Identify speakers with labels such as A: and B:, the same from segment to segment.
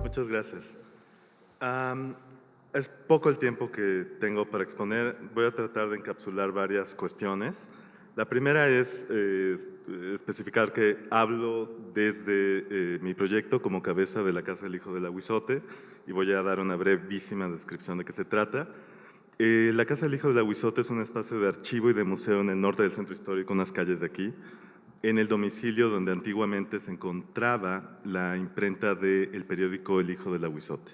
A: Muchas gracias. Es poco el tiempo que tengo para exponer. Voy a tratar de encapsular varias cuestiones. La primera es especificar que hablo desde mi proyecto como cabeza de la Casa del Hijo del Ahuizote y voy a dar una brevísima descripción de qué se trata. La Casa del Hijo del Ahuizote es un espacio de archivo y de museo en el norte del centro histórico, unas calles de aquí, en el domicilio donde antiguamente se encontraba la imprenta del periódico El Hijo del Ahuizote.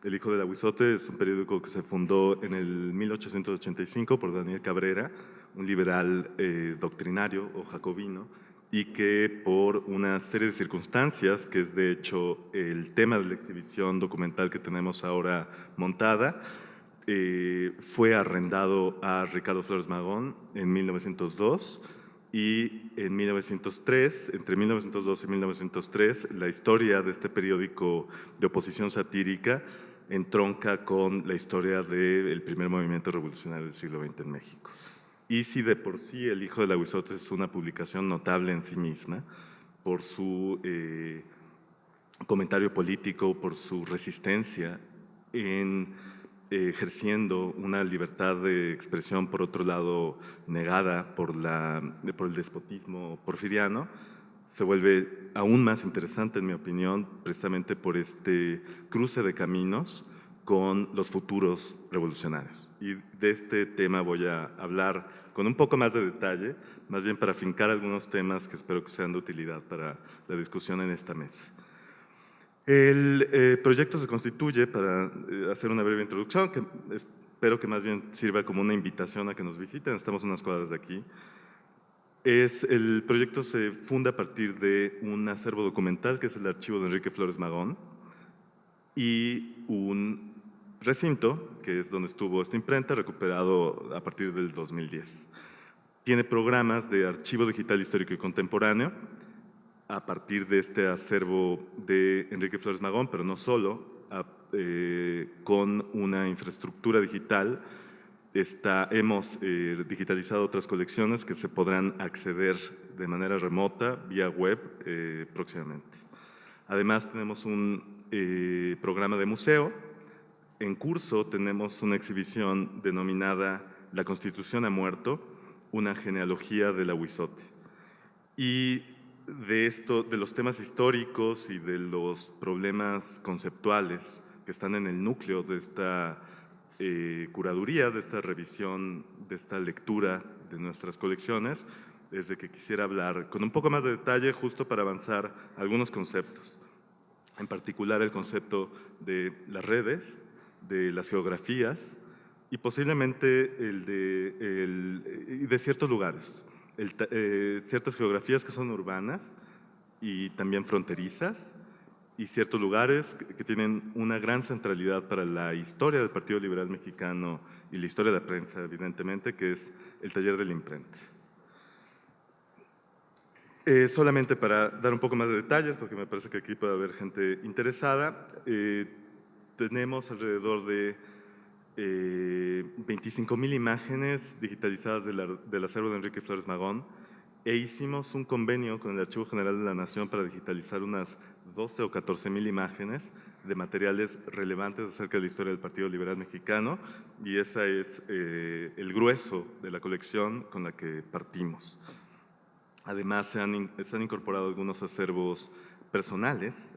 A: El Hijo del Ahuizote es un periódico que se fundó en el 1885 por Daniel Cabrera, un liberal doctrinario o jacobino, y que por una serie de circunstancias, que es de hecho el tema de la exhibición documental que tenemos ahora montada, fue arrendado a Ricardo Flores Magón en 1902 y en 1903, entre 1902 y 1903, la historia de este periódico de oposición satírica entronca con la historia del primer movimiento revolucionario del siglo XX en México. Y si de por sí El Hijo del Ahuizote es una publicación notable en sí misma, por su comentario político, por su resistencia en ejerciendo una libertad de expresión, por otro lado, negada por el despotismo porfiriano, se vuelve aún más interesante, en mi opinión, precisamente por este cruce de caminos con los futuros revolucionarios. Y de este tema voy a hablar con un poco más de detalle, más bien para afincar algunos temas que espero que sean de utilidad para la discusión en esta mesa. El proyecto se constituye, para hacer una breve introducción, que espero que más bien sirva como una invitación a que nos visiten, estamos unas cuadras de aquí. El proyecto se funda a partir de un acervo documental que es el archivo de Enrique Flores Magón y un recinto, que es donde estuvo esta imprenta, recuperado a partir del 2010. Tiene programas de archivo digital histórico y contemporáneo, a partir de este acervo de Enrique Flores Magón, pero no solo, con una infraestructura digital. Hemos digitalizado otras colecciones que se podrán acceder de manera remota, vía web, próximamente. Además, tenemos un programa de museo. En curso tenemos una exhibición denominada La Constitución ha muerto, una genealogía del Ahuizote. Y de los temas históricos y de los problemas conceptuales que están en el núcleo de esta curaduría, de esta revisión, de esta lectura de nuestras colecciones, es de que quisiera hablar con un poco más de detalle justo para avanzar algunos conceptos. En particular el concepto de las redes, de las geografías y posiblemente el de ciertos lugares. Ciertas geografías que son urbanas y también fronterizas, y ciertos lugares que tienen una gran centralidad para la historia del Partido Liberal Mexicano y la historia de la prensa, evidentemente, que es el taller de la imprenta. Solamente para dar un poco más de detalles, porque me parece que aquí puede haber gente interesada, tenemos alrededor de 25,000 imágenes digitalizadas del acervo de Enrique Flores Magón, e hicimos un convenio con el Archivo General de la Nación para digitalizar unas 12 o 14,000 imágenes de materiales relevantes acerca de la historia del Partido Liberal Mexicano, y ese es el grueso de la colección con la que partimos. Además, se han incorporado algunos acervos personales,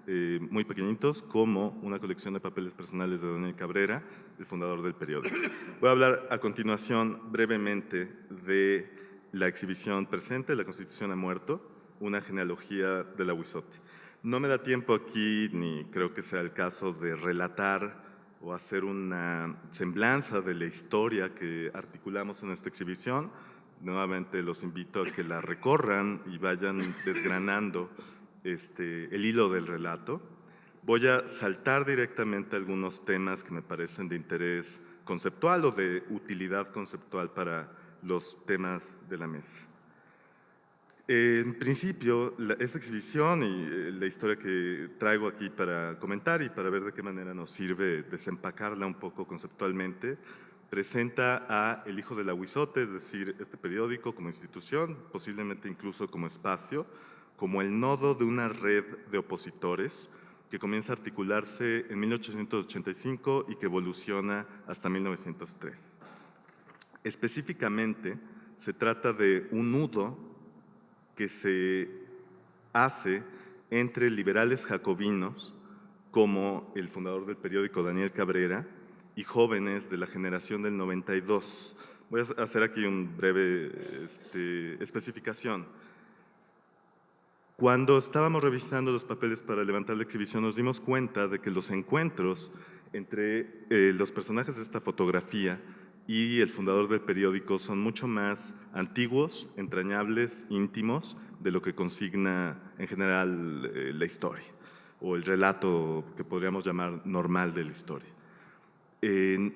A: muy pequeñitos, como una colección de papeles personales de Daniel Cabrera, el fundador del periódico. Voy a hablar a continuación brevemente de la exhibición presente, La Constitución ha muerto, una genealogía del Ahuizote. No me da tiempo aquí, ni creo que sea el caso, de relatar o hacer una semblanza de la historia que articulamos en esta exhibición. nuevamente los invito a que la recorran y vayan desgranando el hilo del relato. Voy a saltar directamente a algunos temas que me parecen de interés conceptual o de utilidad conceptual para los temas de la mesa. En principio, esta exhibición y la historia que traigo aquí para comentar y para ver de qué manera nos sirve desempacarla un poco conceptualmente, presenta a El Hijo del Aguizote, es decir, este periódico como institución, posiblemente incluso como espacio, como el nodo de una red de opositores que comienza a articularse en 1885 y que evoluciona hasta 1903. Específicamente, se trata de un nudo que se hace entre liberales jacobinos, como el fundador del periódico Daniel Cabrera, y jóvenes de la generación del 92. Voy a hacer aquí una breve especificación. Cuando estábamos revisando los papeles para levantar la exhibición, nos dimos cuenta de que los encuentros entre los personajes de esta fotografía y el fundador del periódico son mucho más antiguos, entrañables, íntimos, de lo que consigna en general la historia, o el relato que podríamos llamar normal de la historia.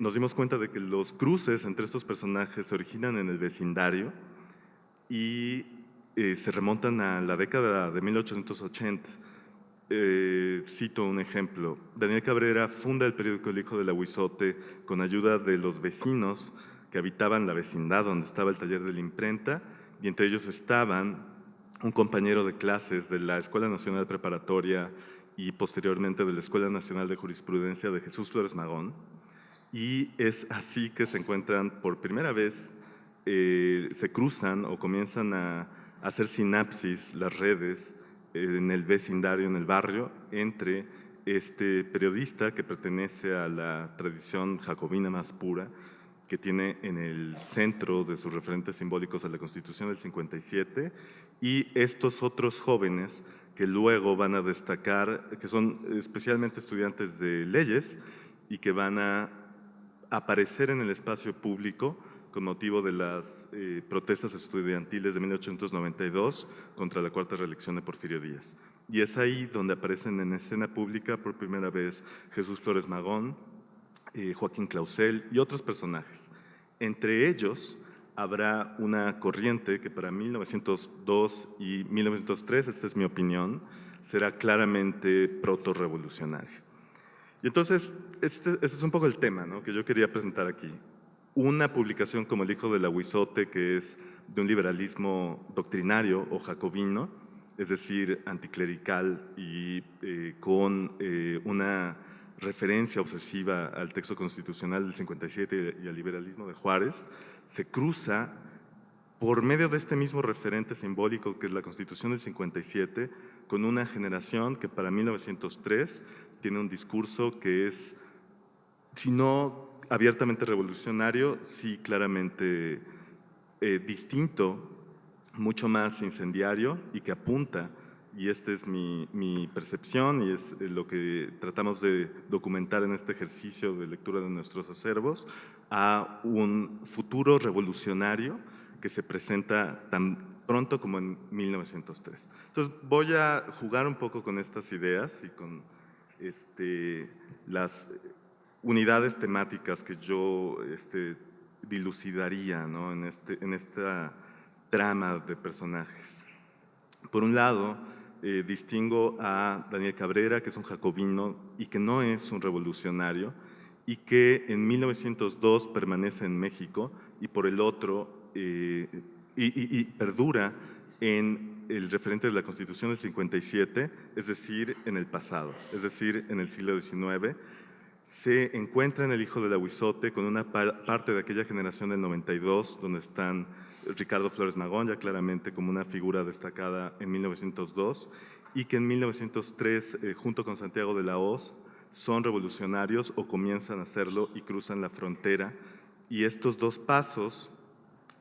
A: Nos dimos cuenta de que los cruces entre estos personajes se originan en el vecindario y se remontan a la década de 1880. Cito un ejemplo. Daniel Cabrera funda el periódico El Hijo del Aguizote con ayuda de los vecinos que habitaban la vecindad donde estaba el taller de la imprenta, y entre ellos estaban un compañero de clases de la Escuela Nacional Preparatoria y posteriormente de la Escuela Nacional de Jurisprudencia de Jesús Flores Magón. Y es así que se encuentran por primera vez, se cruzan o comienzan a hacer sinapsis las redes en el vecindario, en el barrio, entre este periodista que pertenece a la tradición jacobina más pura, que tiene en el centro de sus referentes simbólicos a la Constitución del 57, y estos otros jóvenes que luego van a destacar, que son especialmente estudiantes de leyes y que van a aparecer en el espacio público con motivo de las protestas estudiantiles de 1892 contra la cuarta reelección de Porfirio Díaz. Y es ahí donde aparecen en escena pública por primera vez Jesús Flores Magón, Joaquín Clausel y otros personajes. Entre ellos habrá una corriente que para 1902 y 1903, esta es mi opinión, será claramente proto-revolucionaria. Y entonces, este es un poco el tema, ¿no?, que yo quería presentar aquí. Una publicación como El Hijo del Aguizote, que es de un liberalismo doctrinario o jacobino, es decir, anticlerical y con una referencia obsesiva al texto constitucional del 57 y al liberalismo de Juárez, se cruza por medio de este mismo referente simbólico que es la Constitución del 57, con una generación que para 1903 tiene un discurso que es, si no abiertamente revolucionario, sí claramente distinto, mucho más incendiario y que apunta, y esta es mi percepción y es lo que tratamos de documentar en este ejercicio de lectura de nuestros acervos, a un futuro revolucionario que se presenta tan pronto como en 1903. Entonces voy a jugar un poco con estas ideas y con las unidades temáticas que yo dilucidaría, ¿no?, en esta trama de personajes. Por un lado, distingo a Daniel Cabrera, que es un jacobino y que no es un revolucionario, y que en 1902 permanece en México, y por el otro, y perdura en el referente de la Constitución del 57, es decir, en el pasado, es decir, en el siglo XIX. Se encuentra en El Hijo del Aguizote con una parte de aquella generación del 92, donde están Ricardo Flores Magón, ya claramente como una figura destacada en 1902, y que en 1903, junto con Santiago de la Hoz, son revolucionarios o comienzan a hacerlo y cruzan la frontera. Y estos dos pasos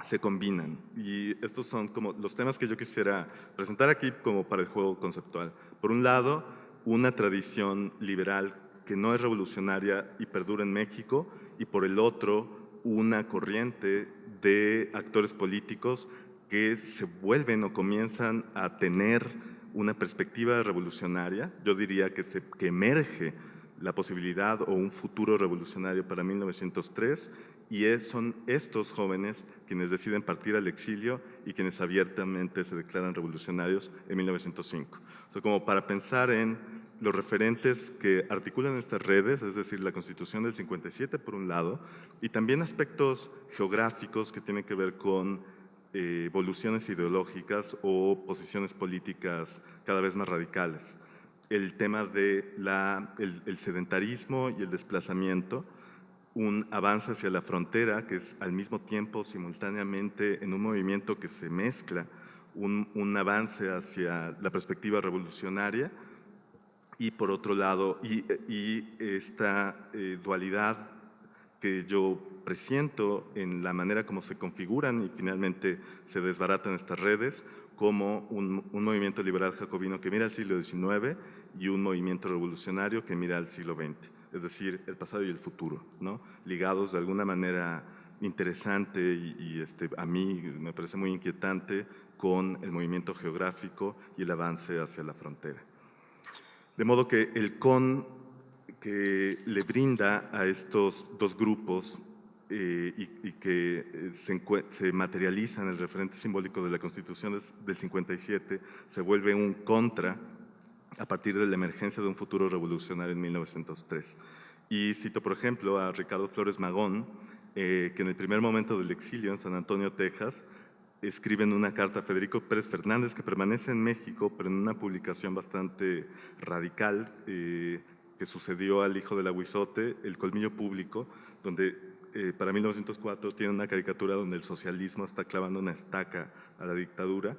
A: se combinan. Y estos son como los temas que yo quisiera presentar aquí como para el juego conceptual. Por un lado, una tradición liberal que no es revolucionaria y perdura en México, y por el otro, una corriente de actores políticos que se vuelven o comienzan a tener una perspectiva revolucionaria. Yo diría que emerge la posibilidad o un futuro revolucionario para 1903, y son estos jóvenes quienes deciden partir al exilio y quienes abiertamente se declaran revolucionarios en 1905. O sea, como para pensar en los referentes que articulan estas redes, es decir, la Constitución del 57 por un lado, y también aspectos geográficos que tienen que ver con evoluciones ideológicas o posiciones políticas cada vez más radicales. El tema de el sedentarismo y el desplazamiento, un avance hacia la frontera, que es al mismo tiempo, simultáneamente, en un movimiento que se mezcla, un avance hacia la perspectiva revolucionaria, y por otro lado, esta dualidad que yo presiento en la manera como se configuran y finalmente se desbaratan estas redes, como un movimiento liberal jacobino que mira al siglo XIX y un movimiento revolucionario que mira al siglo XX, es decir, el pasado y el futuro, ¿no? Ligados de alguna manera interesante y a mí me parece muy inquietante con el movimiento geográfico y el avance hacia la frontera. De modo que el CON que le brinda a estos dos grupos y que se materializa en el referente simbólico de la Constitución del 57, se vuelve un contra a partir de la emergencia de un futuro revolucionario en 1903. Y cito, por ejemplo, a Ricardo Flores Magón, que en el primer momento del exilio en San Antonio, Texas, escriben una carta a Federico Pérez Fernández, que permanece en México, pero en una publicación bastante radical que sucedió al hijo del aguizote, El colmillo público, donde para 1904 tiene una caricatura donde el socialismo está clavando una estaca a la dictadura.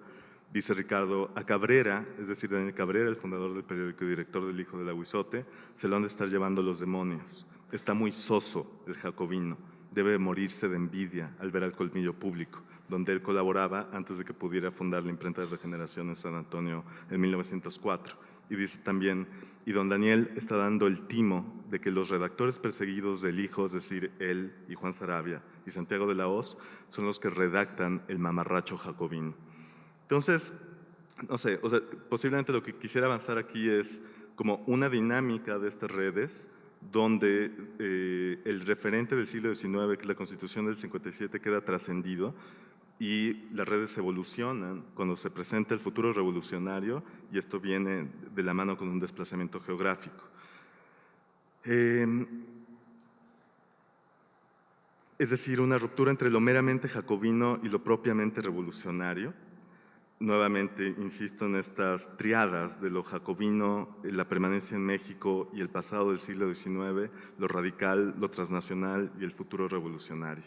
A: Dice Ricardo, a Cabrera, es decir, Daniel Cabrera, el fundador del periódico y director del Hijo del Aguizote, se lo han de estar llevando los demonios. Está muy soso el jacobino, debe morirse de envidia al ver al colmillo público, donde él colaboraba antes de que pudiera fundar la imprenta de Regeneración en San Antonio en 1904. Y dice también, y don Daniel está dando el timo de que los redactores perseguidos del Hijo, es decir, él y Juan Sarabia y Santiago de la Hoz, son los que redactan el mamarracho jacobino. Entonces, no sé, o sea, posiblemente lo que quisiera avanzar aquí es como una dinámica de estas redes donde el referente del siglo XIX, que es la Constitución del 57, queda trascendido y las redes evolucionan cuando se presenta el futuro revolucionario, y esto viene de la mano con un desplazamiento geográfico. Es decir, una ruptura entre lo meramente jacobino y lo propiamente revolucionario. Nuevamente, insisto en estas triadas de lo jacobino, la permanencia en México y el pasado del siglo XIX, lo radical, lo transnacional y el futuro revolucionario.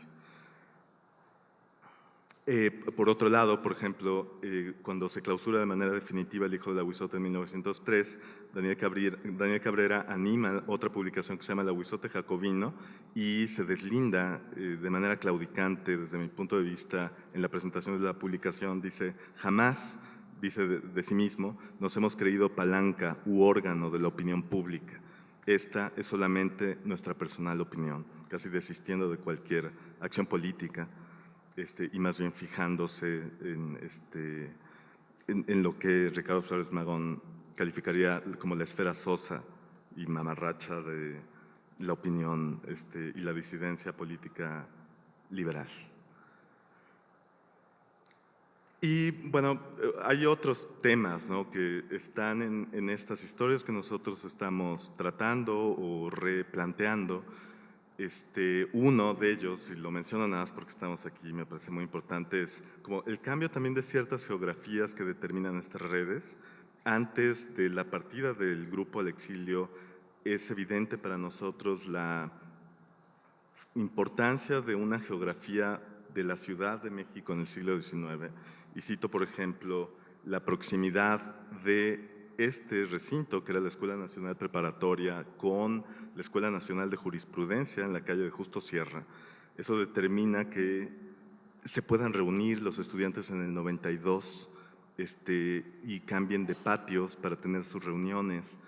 A: Por otro lado, por ejemplo, cuando se clausura de manera definitiva El Hijo del Aguizote en 1903, Daniel Cabrera anima otra publicación que se llama El Aguizote Jacobino y se deslinda de manera claudicante, desde mi punto de vista, en la presentación de la publicación, dice, jamás, dice de sí mismo, nos hemos creído palanca u órgano de la opinión pública. Esta es solamente nuestra personal opinión, casi desistiendo de cualquier acción política. Y más bien fijándose en lo que Ricardo Flores Magón calificaría como la esfera sosa y mamarracha de la opinión y la disidencia política liberal. Y bueno, hay otros temas, ¿no?, que están en estas historias que nosotros estamos tratando o replanteando. Uno de ellos, y lo menciono nada más porque estamos aquí, me parece muy importante, es como el cambio también de ciertas geografías que determinan estas redes. Antes de la partida del grupo al exilio, es evidente para nosotros la importancia de una geografía de la Ciudad de México en el siglo XIX. Y cito, por ejemplo, la proximidad de este recinto, que era la Escuela Nacional Preparatoria, con la Escuela Nacional de Jurisprudencia en la calle de Justo Sierra. Eso determina que se puedan reunir los estudiantes en el 92 y cambien de patios para tener sus reuniones.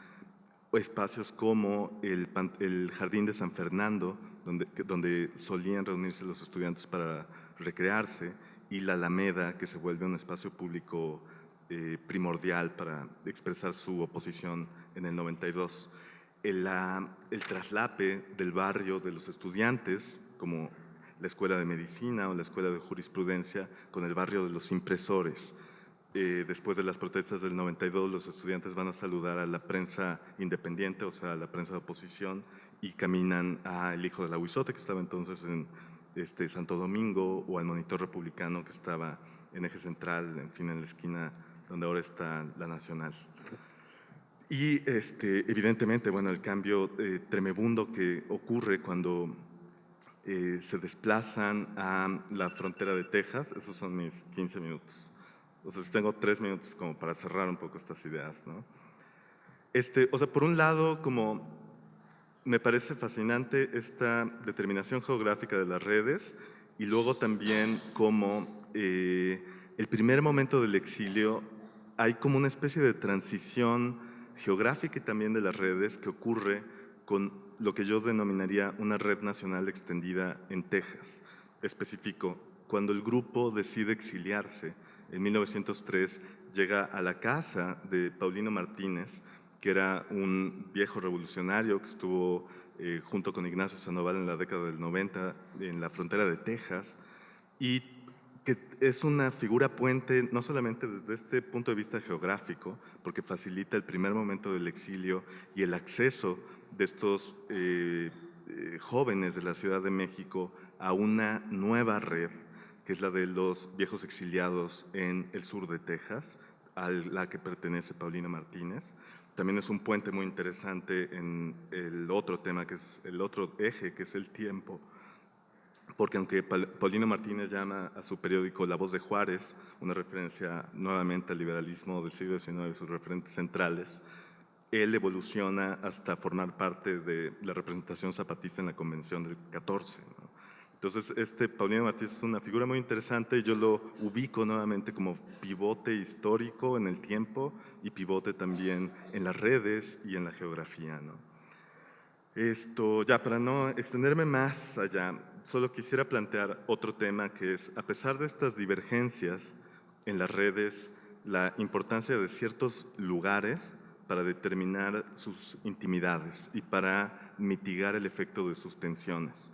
A: O espacios como el Jardín de San Fernando, donde solían reunirse los estudiantes para recrearse, y la Alameda, que se vuelve un espacio público primordial para expresar su oposición en el 92. El traslape del barrio de los estudiantes, como la Escuela de Medicina o la Escuela de Jurisprudencia, con el barrio de los impresores. Después de las protestas del 92, los estudiantes van a saludar a la prensa independiente, o sea, a la prensa de oposición, y caminan al Hijo del Aguizote, que estaba entonces en Santo Domingo, o al Monitor Republicano, que estaba en Eje Central, en fin, en la esquina donde ahora está la Nacional. Y evidentemente, bueno, el cambio tremebundo que ocurre cuando se desplazan a la frontera de Texas. Esos son mis 15 minutos. Entonces tengo 3 minutos como para cerrar un poco estas ideas, ¿no? O sea, por un lado, como me parece fascinante esta determinación geográfica de las redes, y luego también como el primer momento del exilio hay como una especie de transición geográfica y también de las redes que ocurre con lo que yo denominaría una red nacional extendida en Texas. Específico, cuando el grupo decide exiliarse en 1903, llega a la casa de Paulino Martínez, que era un viejo revolucionario que estuvo junto con Ignacio Sandoval en la década del 90 en la frontera de Texas, y que es una figura puente no solamente desde este punto de vista geográfico, porque facilita el primer momento del exilio y el acceso de estos jóvenes de la Ciudad de México a una nueva red, que es la de los viejos exiliados en el sur de Texas, a la que pertenece Paulino Martínez. También es un puente muy interesante en el otro tema, que es el otro eje, que es el tiempo, porque aunque Paulino Martínez llama a su periódico La Voz de Juárez, una referencia nuevamente al liberalismo del siglo XIX y sus referentes centrales, él evoluciona hasta formar parte de la representación zapatista en la Convención del 14, ¿no? Entonces, Paulino Martínez es una figura muy interesante y yo lo ubico nuevamente como pivote histórico en el tiempo y pivote también en las redes y en la geografía, ¿no? Ya para no extenderme más allá, solo quisiera plantear otro tema, que es, a pesar de estas divergencias en las redes, la importancia de ciertos lugares para determinar sus intimidades y para mitigar el efecto de sus tensiones.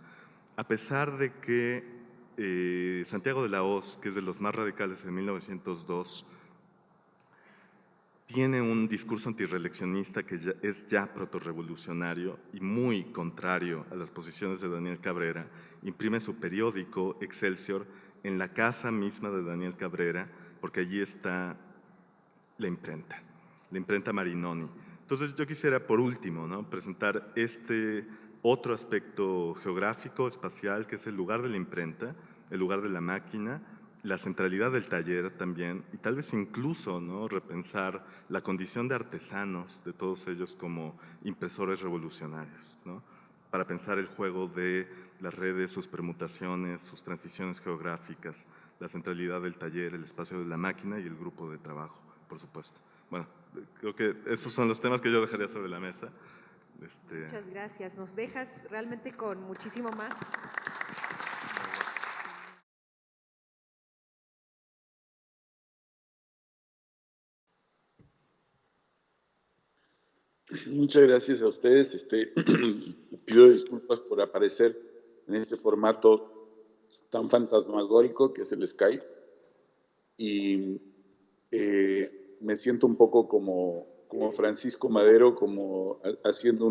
A: A pesar de que Santiago de la Hoz, que es de los más radicales en 1902, tiene un discurso antirreeleccionista que es ya protorrevolucionario y muy contrario a las posiciones de Daniel Cabrera, imprime su periódico Excelsior en la casa misma de Daniel Cabrera, porque allí está la imprenta Marinoni. Entonces yo quisiera, por último, ¿no?, presentar este otro aspecto geográfico, espacial, que es el lugar de la imprenta, el lugar de la máquina, la centralidad del taller también, y tal vez incluso, ¿no?, repensar la condición de artesanos de todos ellos como impresores revolucionarios, ¿no?, para pensar el juego de las redes, sus permutaciones, sus transiciones geográficas, la centralidad del taller, el espacio de la máquina y el grupo de trabajo, por supuesto. Bueno, creo que esos son los temas que yo dejaría sobre la mesa.
B: Muchas gracias. Nos dejas realmente con muchísimo más.
C: Muchas gracias a ustedes. Pido disculpas por aparecer en este formato tan fantasmagórico que es el Skype. Y me siento un poco como Francisco Madero, como haciendo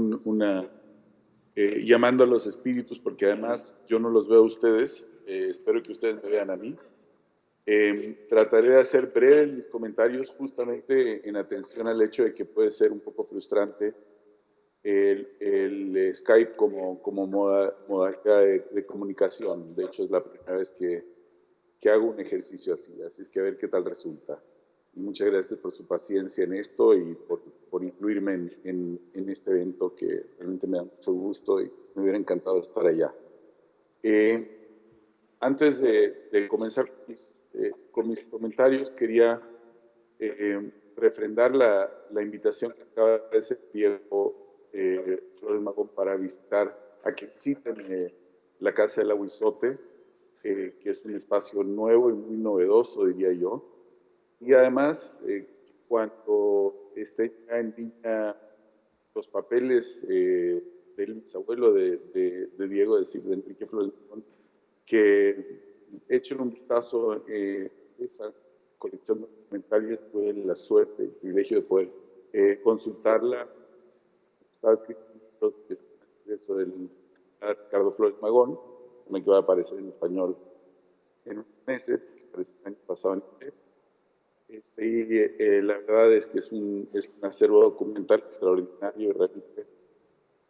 C: llamando a los espíritus, porque además yo no los veo a ustedes, espero que ustedes me vean a mí. Trataré de hacer breve mis comentarios justamente en atención al hecho de que puede ser un poco frustrante el Skype como modalidad de comunicación. De hecho, es la primera vez que hago un ejercicio así es que a ver qué tal resulta. Y muchas gracias por su paciencia en esto y por incluirme en este evento, que realmente me da mucho gusto y me hubiera encantado estar allá. Antes de comenzar con mis comentarios, quería refrendar la invitación que acaba de hacer Diego Flores Magón para visitar a que visiten la Casa del Aguizote, que es un espacio nuevo y muy novedoso, diría yo. Y además, cuando estén ya en línea los papeles del bisabuelo de Diego, es decir, de Enrique Flores Magón, que echen un vistazo a esa colección documentaria. Tuve la suerte, el privilegio de poder consultarla. Estaba escrito un libro que es eso del Ricardo Flores Magón, que va a aparecer en español en unos meses, que apareció el año pasado en inglés. La verdad es que es un acervo documental extraordinario y realmente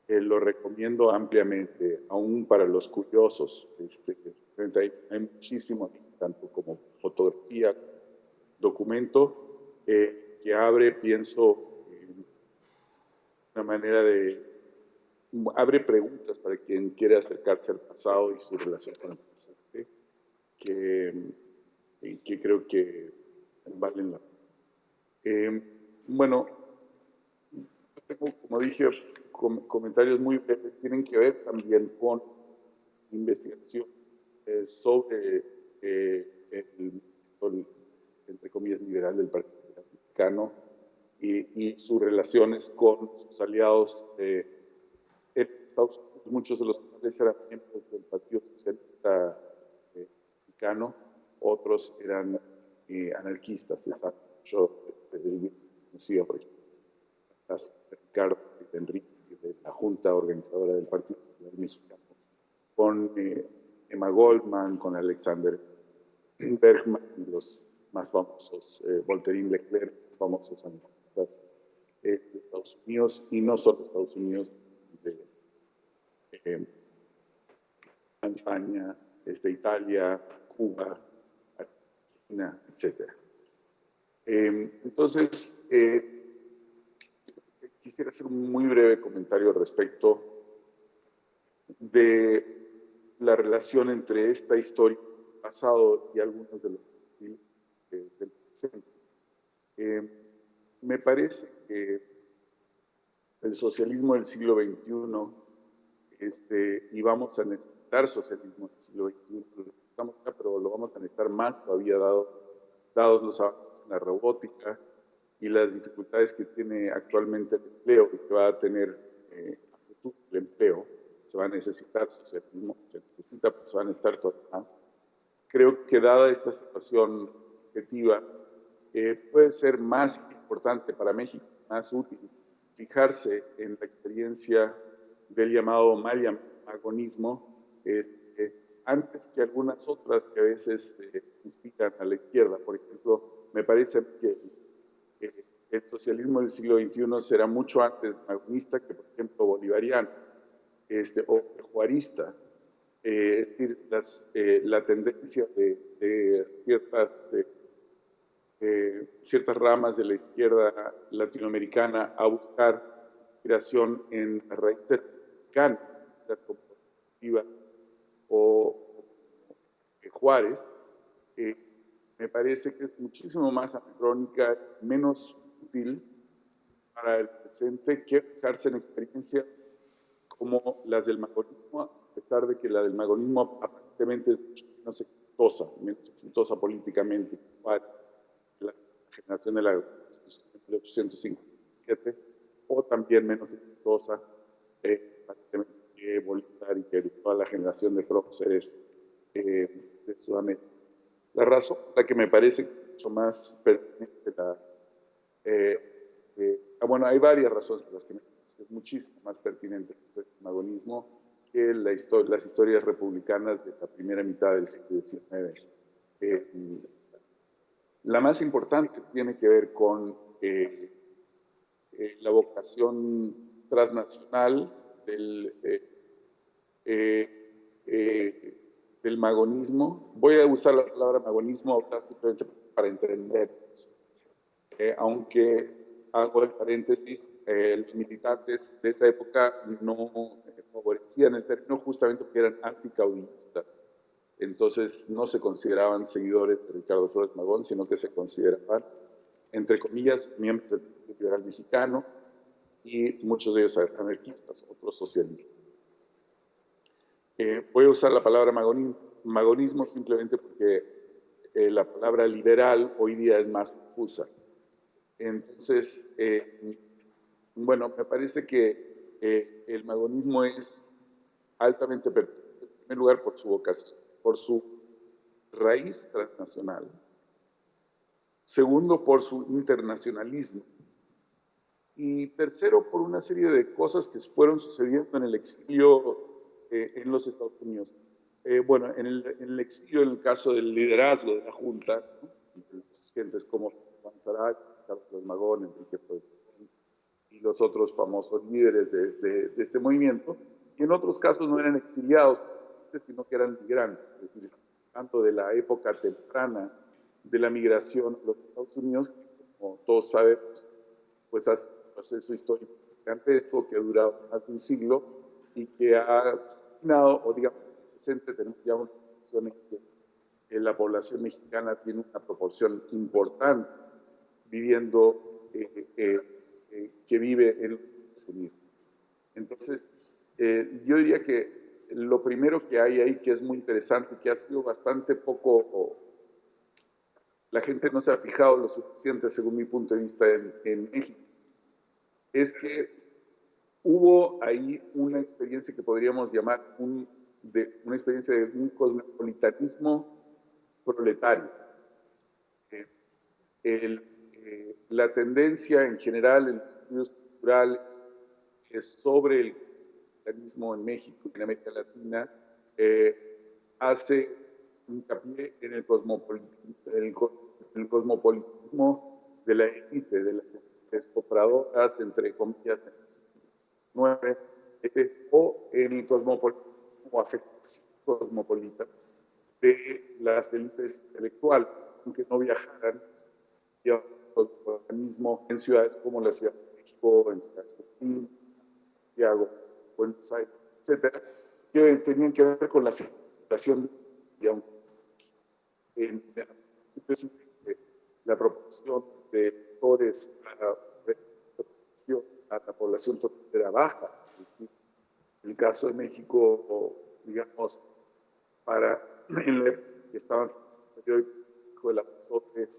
C: lo recomiendo ampliamente, aún para los curiosos. Hay muchísimo, tanto como fotografía, documento, que abre, pienso, una manera abre preguntas para quien quiere acercarse al pasado y su relación con el presente, que creo que valen la pena. Bueno, tengo, como dije, comentarios muy breves. Tienen que ver también con investigación sobre el, entre comillas, liberal del Partido Mexicano y sus relaciones con sus aliados en Estados Unidos. Muchos de los cuales eran miembros del Partido Socialista Mexicano, otros eran anarquistas. Yo conocía, por ejemplo, Ricardo Enrique, de la Junta Organizadora del Partido Mexicano, con Emma Goldman, con Alexander Bergman y los más famosos, Voltaire Leclerc, famosos anarquistas de Estados Unidos, y no solo de Estados Unidos, de España, Italia, Cuba, Argentina, etc. Entonces, quisiera hacer un muy breve comentario respecto de la relación entre esta historia del pasado y algunos de los del presente. Me parece que el socialismo del siglo XXI, y vamos a necesitar socialismo del siglo XXI, estamos acá, pero lo vamos a necesitar más todavía dados los avances en la robótica y las dificultades que tiene actualmente el empleo y que va a tener a futuro el empleo. Se va a necesitar socialismo, se necesita, pero se van a necesitar todavía más. Creo que dada esta situación objetiva, puede ser más importante para México, más útil, fijarse en la experiencia del llamado mal magonismo, antes que algunas otras que a veces inspiran a la izquierda. Por ejemplo, me parece que el socialismo del siglo XXI será mucho antes magonista que, por ejemplo, bolivariano, o juarista. Es decir, la tendencia de ciertas ramas de la izquierda latinoamericana a buscar inspiración en raíces mexicanas, como o Juárez, me parece que es muchísimo más anacrónica, menos útil para el presente que fijarse en experiencias como las del magonismo, a pesar de que la del magonismo aparentemente es menos exitosa políticamente, la generación de la 1857, o también menos exitosa aparentemente que Bolívar y que toda la generación de próceres de Sudamérica. La razón por la que me parece mucho más pertinente bueno, hay varias razones por las que me parece muchísimo más pertinente el magonismo que las historias republicanas de la primera mitad del siglo XIX. La más importante tiene que ver con la vocación transnacional del magonismo. Voy a usar la palabra magonismo simplemente para entender, aunque hago el paréntesis, los militantes de esa época no favorecían el término justamente porque eran anticaudillistas. Entonces no se consideraban seguidores de Ricardo Flores Magón, sino que se consideraban, entre comillas, miembros del Partido Liberal Mexicano, y muchos de ellos anarquistas, otros socialistas. Voy a usar la palabra magonismo simplemente porque la palabra liberal hoy día es más confusa. Entonces, bueno, me parece que el magonismo es altamente pertinente, en primer lugar por su vocación, por su raíz transnacional. Segundo, por su internacionalismo. Y tercero, por una serie de cosas que fueron sucediendo en el exilio en los Estados Unidos. Bueno, en el exilio, en el caso del liderazgo de la Junta, ¿no? Gentes como Juan Saray, Carlos Magón, Enrique Flores y los otros famosos líderes de este movimiento, y en otros casos no eran exiliados, sino que eran migrantes, es decir, estamos hablando de la época temprana de la migración a los Estados Unidos, que como todos sabemos, pues hace un proceso histórico gigantesco que ha durado más de un siglo y que ha terminado, o digamos, en el presente tenemos ya una situación en que la población mexicana tiene una proporción importante viviendo, que vive en los Estados Unidos. Entonces, yo diría que lo primero que hay ahí que es muy interesante, que ha sido bastante poco, la gente no se ha fijado lo suficiente, según mi punto de vista, en México, es que hubo ahí una experiencia que podríamos llamar una experiencia de un cosmopolitanismo proletario. La tendencia en general en los estudios culturales sobre el cosmopolitanismo en México y en América Latina hace hincapié en el cosmopolitismo de la élite, de las élites compradoras, entre comillas, en el siglo IX, o en el cosmopolitismo afectivo cosmopolita de las élites intelectuales, aunque no viajaran, y el organismo en ciudades como la Ciudad de México, en ciudades como Santiago, Buenos Aires, etcétera, que tenían que ver con la circulación en la proporción de lectores a la población total era baja. En el caso de México, digamos, en la época que estaban periódico de la PSOE,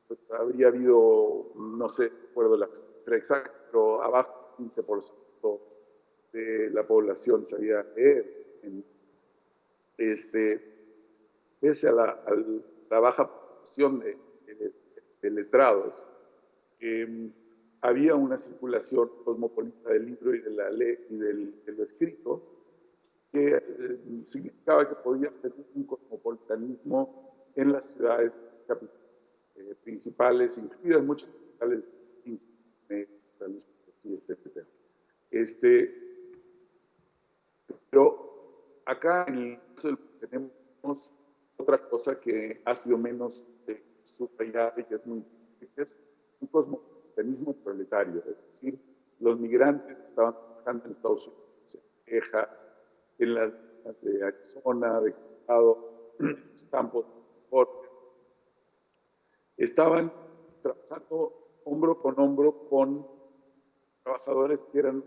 C: pues habría habido, no sé, recuerdo la cifra exacta, pero abajo del 15% de la población sabía leer. Pese a la baja proporción de letrados, había una circulación cosmopolita del libro y de la ley y de lo escrito, que significaba que podías tener un cosmopolitanismo en las ciudades capitales principales, incluidas muchas capitales San Luis Potosí, etc. Pero acá en el caso tenemos otra cosa que ha sido menos subrayada y que es muy importante, que es un cosmopolitanismo proletario, es decir, los migrantes que estaban trabajando en Estados Unidos, en Texas, en las de Arizona, de Colorado, en los campos de California, estaban trabajando hombro con hombro con trabajadores que eran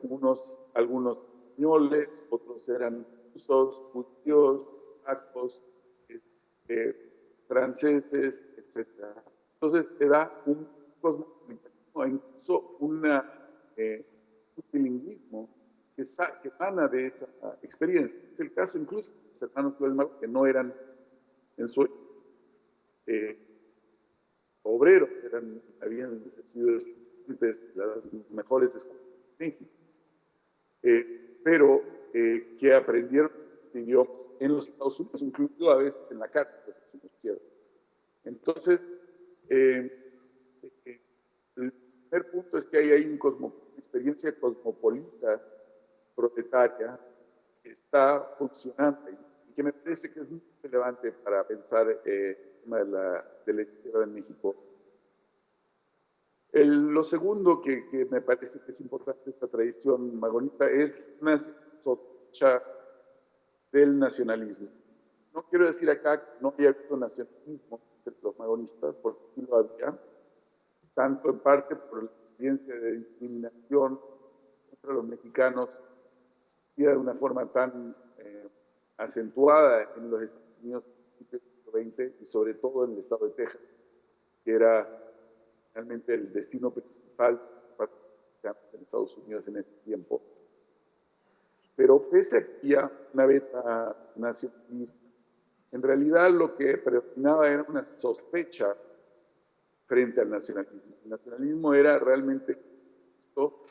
C: algunos españoles, otros eran rusos, judíos, polacos, franceses, etc. Entonces te da un cosmopolitanismo e incluso un bilingüismo que emana de esa experiencia. Es el caso incluso de los hermanos Flores Magón, que no eran en su obreros, habían sido estudiantes de las mejores escuelas de México, pero que aprendieron idiomas en los Estados Unidos, incluido a veces en la cárcel, si no quiero. Entonces, el primer punto es que hay una experiencia cosmopolita proletaria que está funcionando y que me parece que es muy relevante para pensar el tema de la izquierda en México. Lo segundo que me parece que es importante de esta tradición magonista es una sospecha del nacionalismo. No quiero decir acá que no haya habido nacionalismo entre los magonistas, porque sí lo había, tanto en parte por la experiencia de discriminación contra los mexicanos existía de una forma tan acentuada en los Estados Unidos a principios del siglo XX y sobre todo en el estado de Texas, que era realmente el destino principal para los mexicanos en Estados Unidos en ese tiempo. Pero pese a que había una beta nacionalista, en realidad lo que predominaba era una sospecha frente al nacionalismo. El nacionalismo era realmente esto,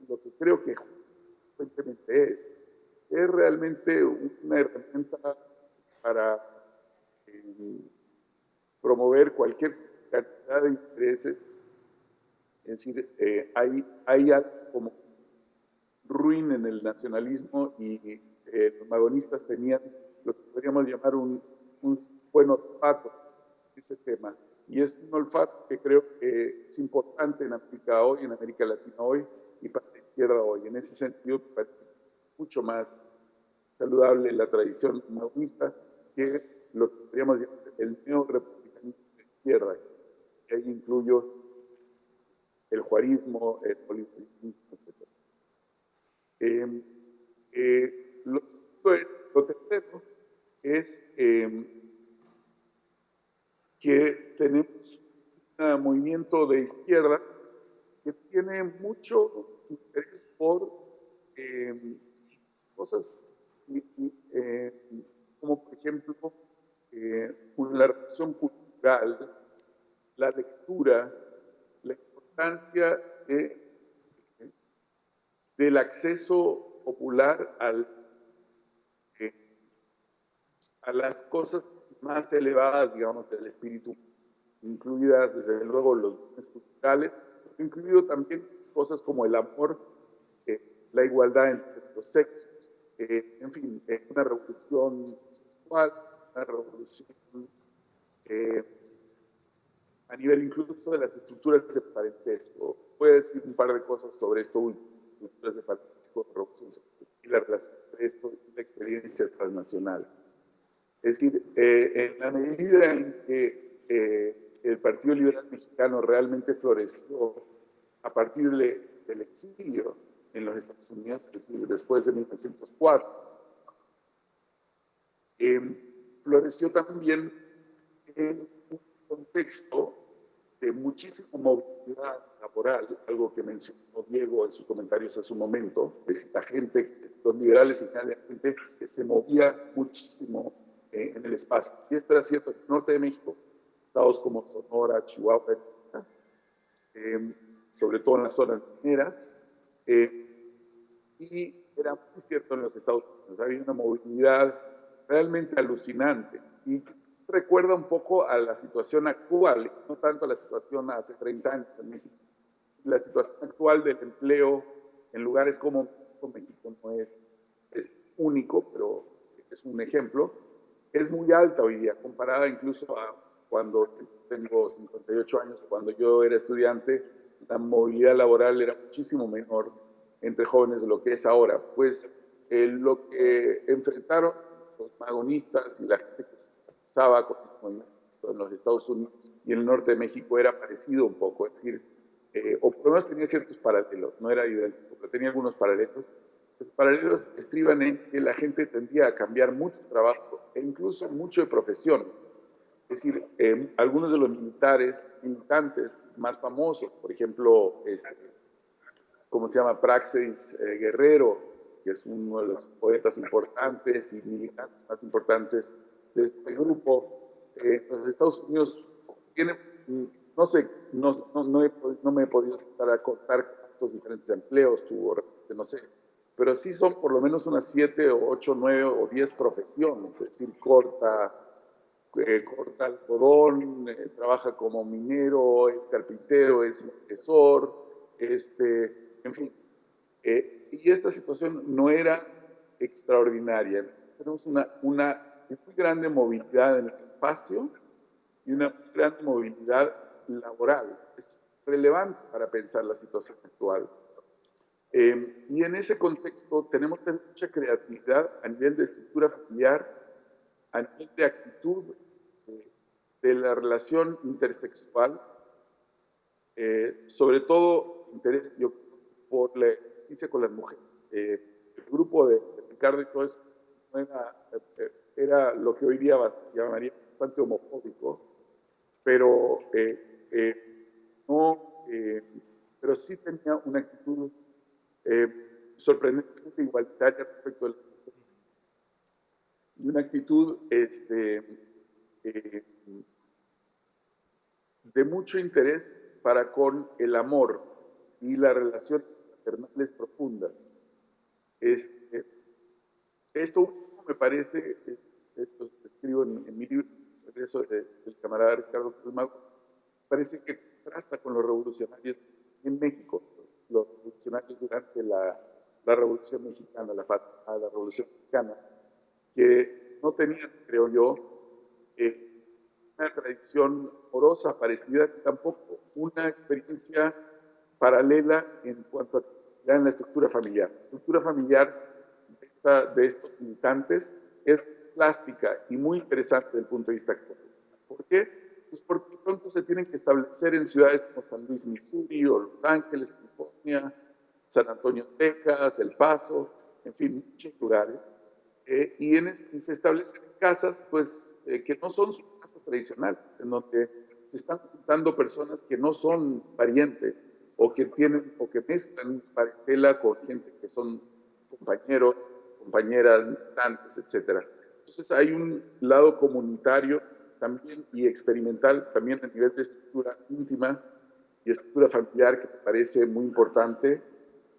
C: lo que creo que frecuentemente es realmente una herramienta para promover cualquier cantidad de intereses. Es decir, hay algo como ruin en el nacionalismo y los magonistas tenían lo que podríamos llamar un buen olfato de ese tema. Y es un olfato que creo que es importante en América hoy, en América Latina hoy y para la izquierda hoy. En ese sentido, me parece que es mucho más saludable la tradición magonista que lo que podríamos llamar el neorepublicanismo de izquierda, que ahí incluyo el juarismo, el bolivarianismo, etc. Lo tercero es que tenemos un movimiento de izquierda que tiene mucho interés por cosas como, por ejemplo, la revolución cultural, la lectura, la importancia del acceso popular a las cosas más elevadas, digamos, del espíritu, incluidas, desde luego, los bienes culturales, incluido también cosas como el amor, la igualdad entre los sexos, en fin, una revolución sexual, una revolución a nivel incluso de las estructuras de parentesco. Voy a decir un par de cosas sobre esto último, estructuras de parentesco, revolución sexual, y la relación entre esto y la experiencia transnacional. Es decir, en la medida en que el Partido Liberal Mexicano realmente floreció a partir del exilio en los Estados Unidos, es decir, después de 1904, floreció también en un contexto de muchísima movilidad laboral, algo que mencionó Diego en sus comentarios hace un momento, es la gente, los liberales y la gente que se movía muchísimo en el espacio. Y esto era cierto en el norte de México, estados como Sonora, Chihuahua, etc., sobre todo en las zonas mineras, y era muy cierto en los Estados Unidos. Había una movilidad realmente alucinante y recuerda un poco a la situación actual, no tanto a la situación hace 30 años en México. La situación actual del empleo en lugares como México no es único, pero es un ejemplo, es muy alta hoy día, comparada incluso a cuando tengo 58 años, cuando yo era estudiante, la movilidad laboral era muchísimo menor entre jóvenes de lo que es ahora. Pues lo que enfrentaron los magonistas y la gente que simpatizaba con ese movimiento en los Estados Unidos y en el norte de México era parecido un poco, es decir, o por lo menos tenía ciertos paralelos, no era idéntico, pero tenía algunos paralelos. Los paralelos estriban en que la gente tendía a cambiar mucho de trabajo e incluso mucho de profesiones. Es decir, algunos de los militantes más famosos, por ejemplo, ¿cómo se llama? Praxedis Guerrero, que es uno de los poetas importantes y militantes más importantes de este grupo. Los Estados Unidos tienen, no sé, no me he podido sentar a contar cuántos diferentes empleos tuvo, no sé, pero sí son por lo menos unas 7 o 8, 9 o 10 profesiones, es decir, corta algodón, trabaja como minero, es carpintero, es impresor, en fin. Y esta situación no era extraordinaria. Entonces tenemos una muy grande movilidad en el espacio y una muy grande movilidad laboral. Es relevante para pensar la situación actual. Y en ese contexto tenemos también mucha creatividad a nivel de estructura familiar, a nivel de actitud de la relación intersexual, sobre todo interés por la justicia con las mujeres. El grupo de Ricardo y todo eso era lo que hoy día llamaría bastante homofóbico, pero no, pero sí tenía una actitud sorprendentemente igualitaria respecto al y una actitud de mucho interés para con el amor y las relaciones fraternales profundas. Esto me parece, esto escribo en mi libro, eso del camarada Ricardo Mago, parece que contrasta con los revolucionarios en México, los revolucionarios durante la Revolución Mexicana, la Revolución Mexicana, que no tenían, creo yo, una tradición amorosa parecida, tampoco una experiencia paralela en cuanto a ya en la estructura familiar. La estructura familiar de estos militantes es plástica y muy interesante desde el punto de vista actual. ¿Por qué? Pues porque de pronto se tienen que establecer en ciudades como San Luis, Missouri, o Los Ángeles, California, San Antonio, Texas, El Paso, en fin, muchos lugares. Y se establecen casas pues, que no son sus casas tradicionales, en donde se están juntando personas que no son parientes o que mezclan parentela con gente que son compañeros, compañeras, militantes, etc. Entonces hay un lado comunitario también y experimental, también a nivel de estructura íntima y estructura familiar que me parece muy importante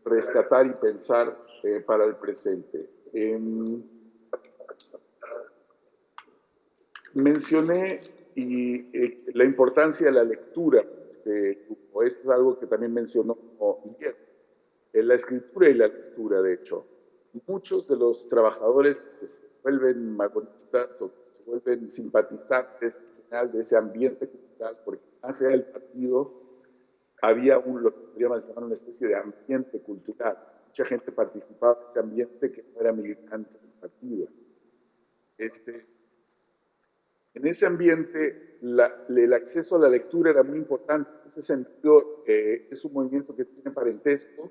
C: rescatar y pensar para el presente. Mencioné la importancia de la lectura. Esto es algo que también mencionó Guillermo. La escritura y la lectura, de hecho. Muchos de los trabajadores que se vuelven magonistas o que se vuelven simpatizantes en general de ese ambiente cultural, porque más allá del partido había lo que podríamos llamar una especie de ambiente cultural. Mucha gente participaba en ese ambiente que no era militante del partido. En ese ambiente, el acceso a la lectura era muy importante. En ese sentido, es un movimiento que tiene parentesco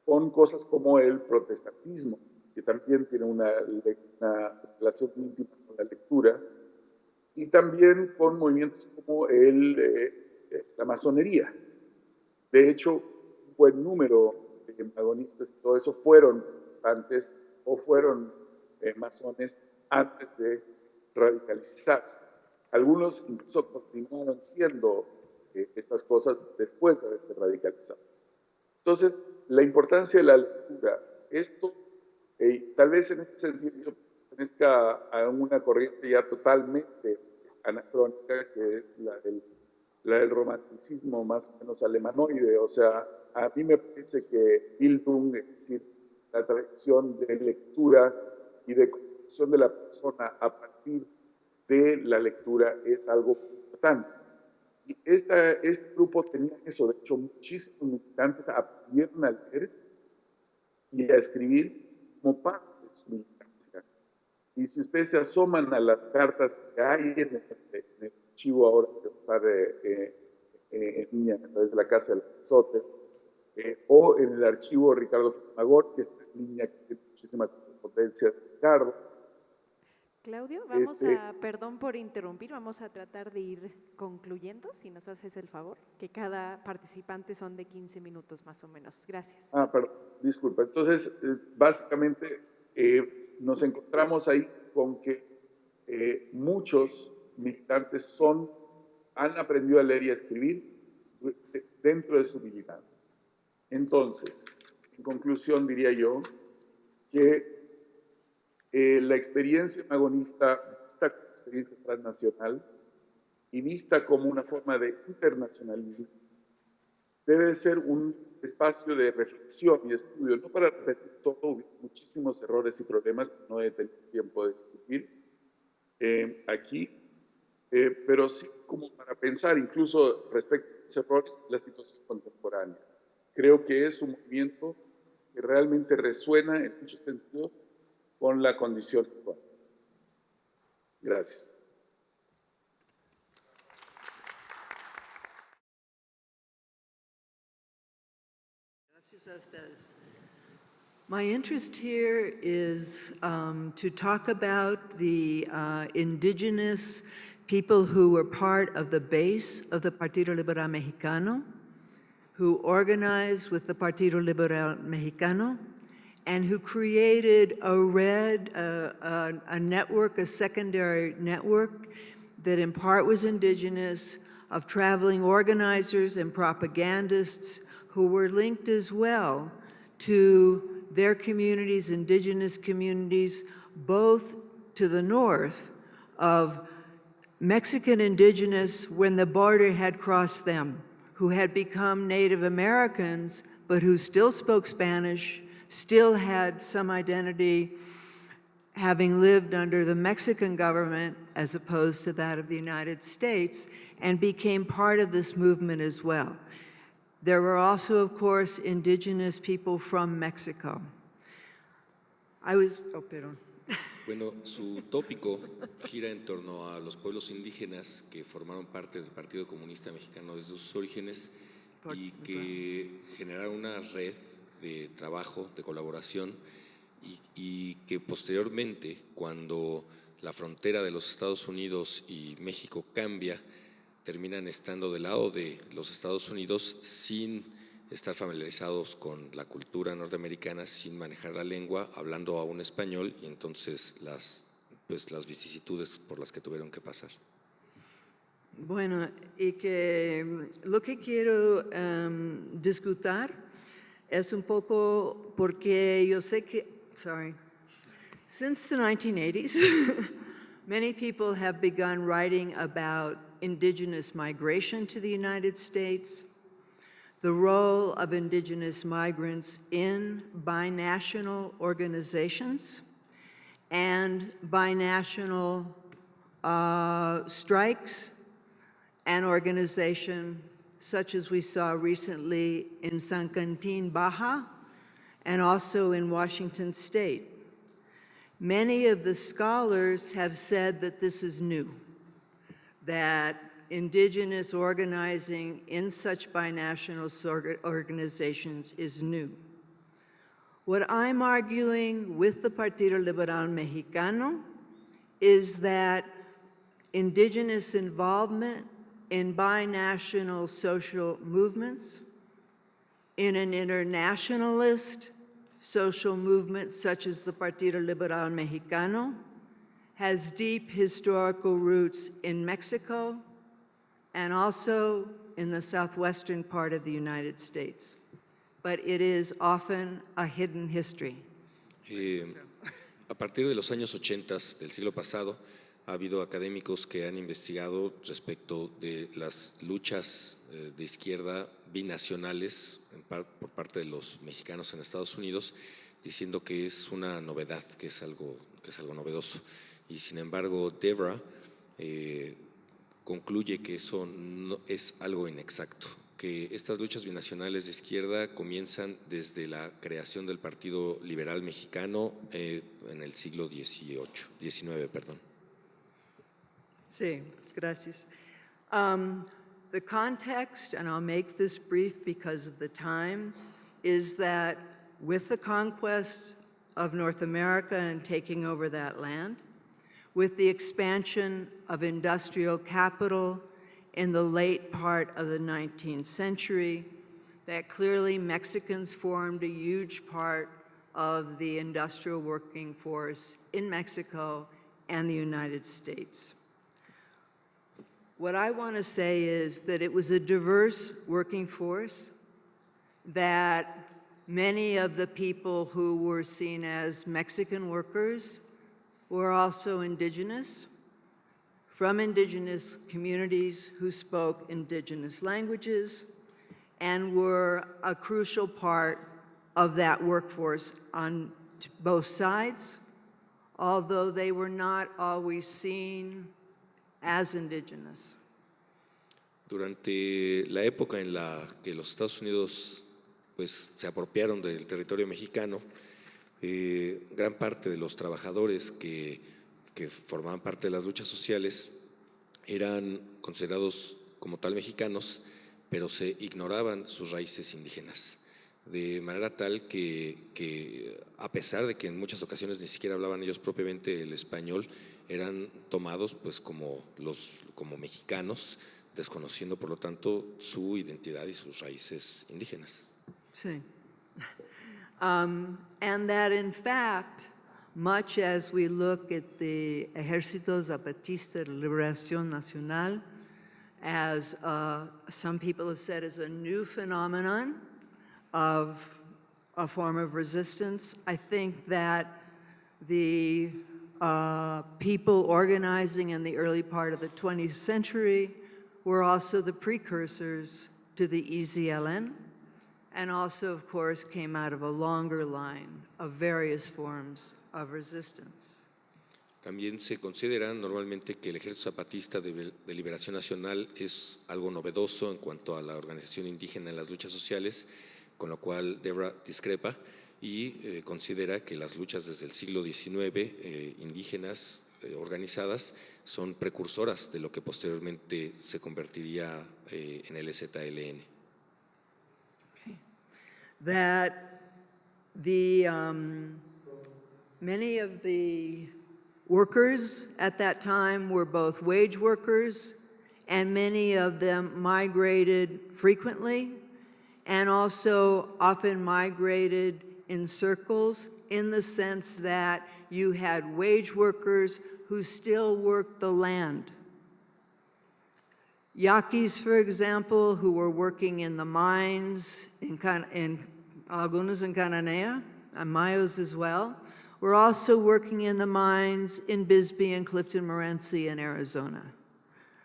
C: con cosas como el protestantismo, que también tiene una relación íntima con la lectura, y también con movimientos como la masonería. De hecho, un buen número de magonistas y todo eso fueron protestantes o fueron masones antes de radicalizarse. Algunos incluso continuaron siendo estas cosas después de haberse radicalizado. Entonces, la importancia de la lectura, esto, tal vez en este sentido yo pertenezca a una corriente ya totalmente anacrónica, que es la del romanticismo más o menos alemanoide. O sea, a mí me parece que Bildung, es decir, la tradición de lectura y de construcción de la persona a partir de la lectura es algo importante. Y este grupo tenía eso, de hecho, muchísimos militantes aprendieron a leer y a escribir como parte de su militancia. Y si ustedes se asoman a las cartas que hay en el archivo ahora que va a estar en línea a través de la Casa del Sote, o en el archivo Ricardo Magor, que está en línea, que tiene muchísima correspondencia de Ricardo.
B: Claudio, perdón por interrumpir, vamos a tratar de ir concluyendo, si nos haces el favor, que cada participante son de 15 minutos más o menos. Gracias.
C: Perdón, disculpa. Entonces, básicamente nos encontramos ahí con que muchos militantes han aprendido a leer y a escribir dentro de su militancia. Entonces, en conclusión diría yo que la experiencia magonista, vista como experiencia transnacional y vista como una forma de internacionalismo, debe ser un espacio de reflexión y estudio, no para repetir todo, muchísimos errores y problemas que no he tenido tiempo de discutir aquí, pero sí como para pensar incluso respecto a los errores, la situación contemporánea. Creo que es un movimiento que realmente resuena en muchos sentidos con la condición actual. Gracias.
D: Gracias a ustedes. My interest here is to talk about the indigenous people who were part of the base of the Partido Liberal Mexicano, who organized with the Partido Liberal Mexicano, and who created a network, a secondary network that in part was indigenous, of traveling organizers and propagandists who were linked as well to their communities, indigenous communities, both to the north of Mexican indigenous when the border had crossed them, who had become Native Americans, but who still spoke Spanish, still had some identity, having lived under the Mexican government as opposed to that of the United States, and became part of this movement as well. There were also, of course, indigenous people from Mexico. Perdón.
E: Bueno, su tópico gira en torno a los pueblos indígenas que formaron parte del Partido Comunista Mexicano desde sus orígenes y que generaron una red de trabajo, de colaboración y que posteriormente, cuando la frontera de los Estados Unidos y México cambia, terminan estando del lado de los Estados Unidos sin estar familiarizados con la cultura norteamericana, sin manejar la lengua, hablando aún español, y entonces las vicisitudes por las que tuvieron que pasar.
D: Bueno, y que lo que quiero discutir es un poco porque yo sé que, since the 1980s, many people have begun writing about indigenous migration to the United States, the role of indigenous migrants in binational organizations and binational strikes and organization such as we saw recently in San Quintin, Baja, and also in Washington State. Many of the scholars have said that this is new, that indigenous organizing in such binational organizations is new. What I'm arguing with the Partido Liberal Mexicano is that indigenous involvement in binational social movements, in an internationalist social movement such as the Partido Liberal Mexicano, has deep historical roots in Mexico and also in the southwestern part of the United States. But it is often a hidden history.
E: A partir de los años 80 del siglo pasado, ha habido académicos que han investigado respecto de las luchas de izquierda binacionales por parte de los mexicanos en Estados Unidos, diciendo que es una novedad, que es algo novedoso. Y sin embargo, Devra concluye que eso no es algo inexacto, que estas luchas binacionales de izquierda comienzan desde la creación del Partido Liberal Mexicano en el siglo XIX, perdón.
D: Sí, gracias. The context, and I'll make this brief because of the time, is that with the conquest of North America and taking over that land, with the expansion of industrial capital in the late part of the 19th century, that clearly Mexicans formed a huge part of the industrial working force in Mexico and the United States. What I want to say is that it was a diverse working force, that many of the people who were seen as Mexican workers were also indigenous, from indigenous communities who spoke indigenous languages, and were a crucial part of that workforce on both sides, although they were not always seen as indigenous.
E: Durante la época en la que los Estados Unidos se apropiaron del territorio mexicano, gran parte de los trabajadores que formaban parte de las luchas sociales eran considerados como tal mexicanos, pero se ignoraban sus raíces indígenas. de manera tal que a pesar de que en muchas ocasiones ni siquiera hablaban ellos propiamente el español, eran tomados pues como mexicanos, desconociendo por lo tanto su identidad y sus raíces indígenas.
D: Sí. And that in fact, much as we look at the Ejército Zapatista de Liberación Nacional as some people have said is a new phenomenon of a form of resistance, I think that the people organizing in the early part of the 20th century were also the precursors to the EZLN, and also, of course, came out of a longer line of various forms of resistance.
E: También se considera normalmente que el Ejército Zapatista de Liberación Nacional es algo novedoso en cuanto a la organización indígena en las luchas sociales, con lo cual Debra discrepa y considera que las luchas desde el siglo XIX indígenas organizadas son precursoras de lo que posteriormente se convertiría en el EZLN.
D: Okay. That the many of the workers at that time were both wage workers, and many of them migrated frequently, and also often migrated in circles, in the sense that you had wage workers who still worked the land. Yaquis, for example, who were working in the mines in algunos in Cananea, and Mayos as well, were also working in the mines in Bisbee and Clifton Morenci in Arizona.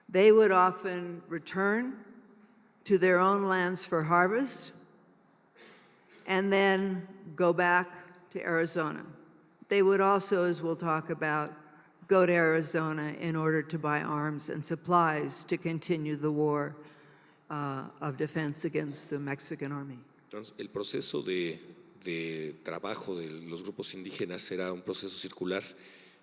D: They would often return to their own lands for harvest and then go back to Arizona. They would also, as we'll talk about, go to Arizona in order to buy arms and supplies to continue the war of defense against the Mexican army.
E: Entonces, el proceso de trabajo de los grupos indígenas era un proceso circular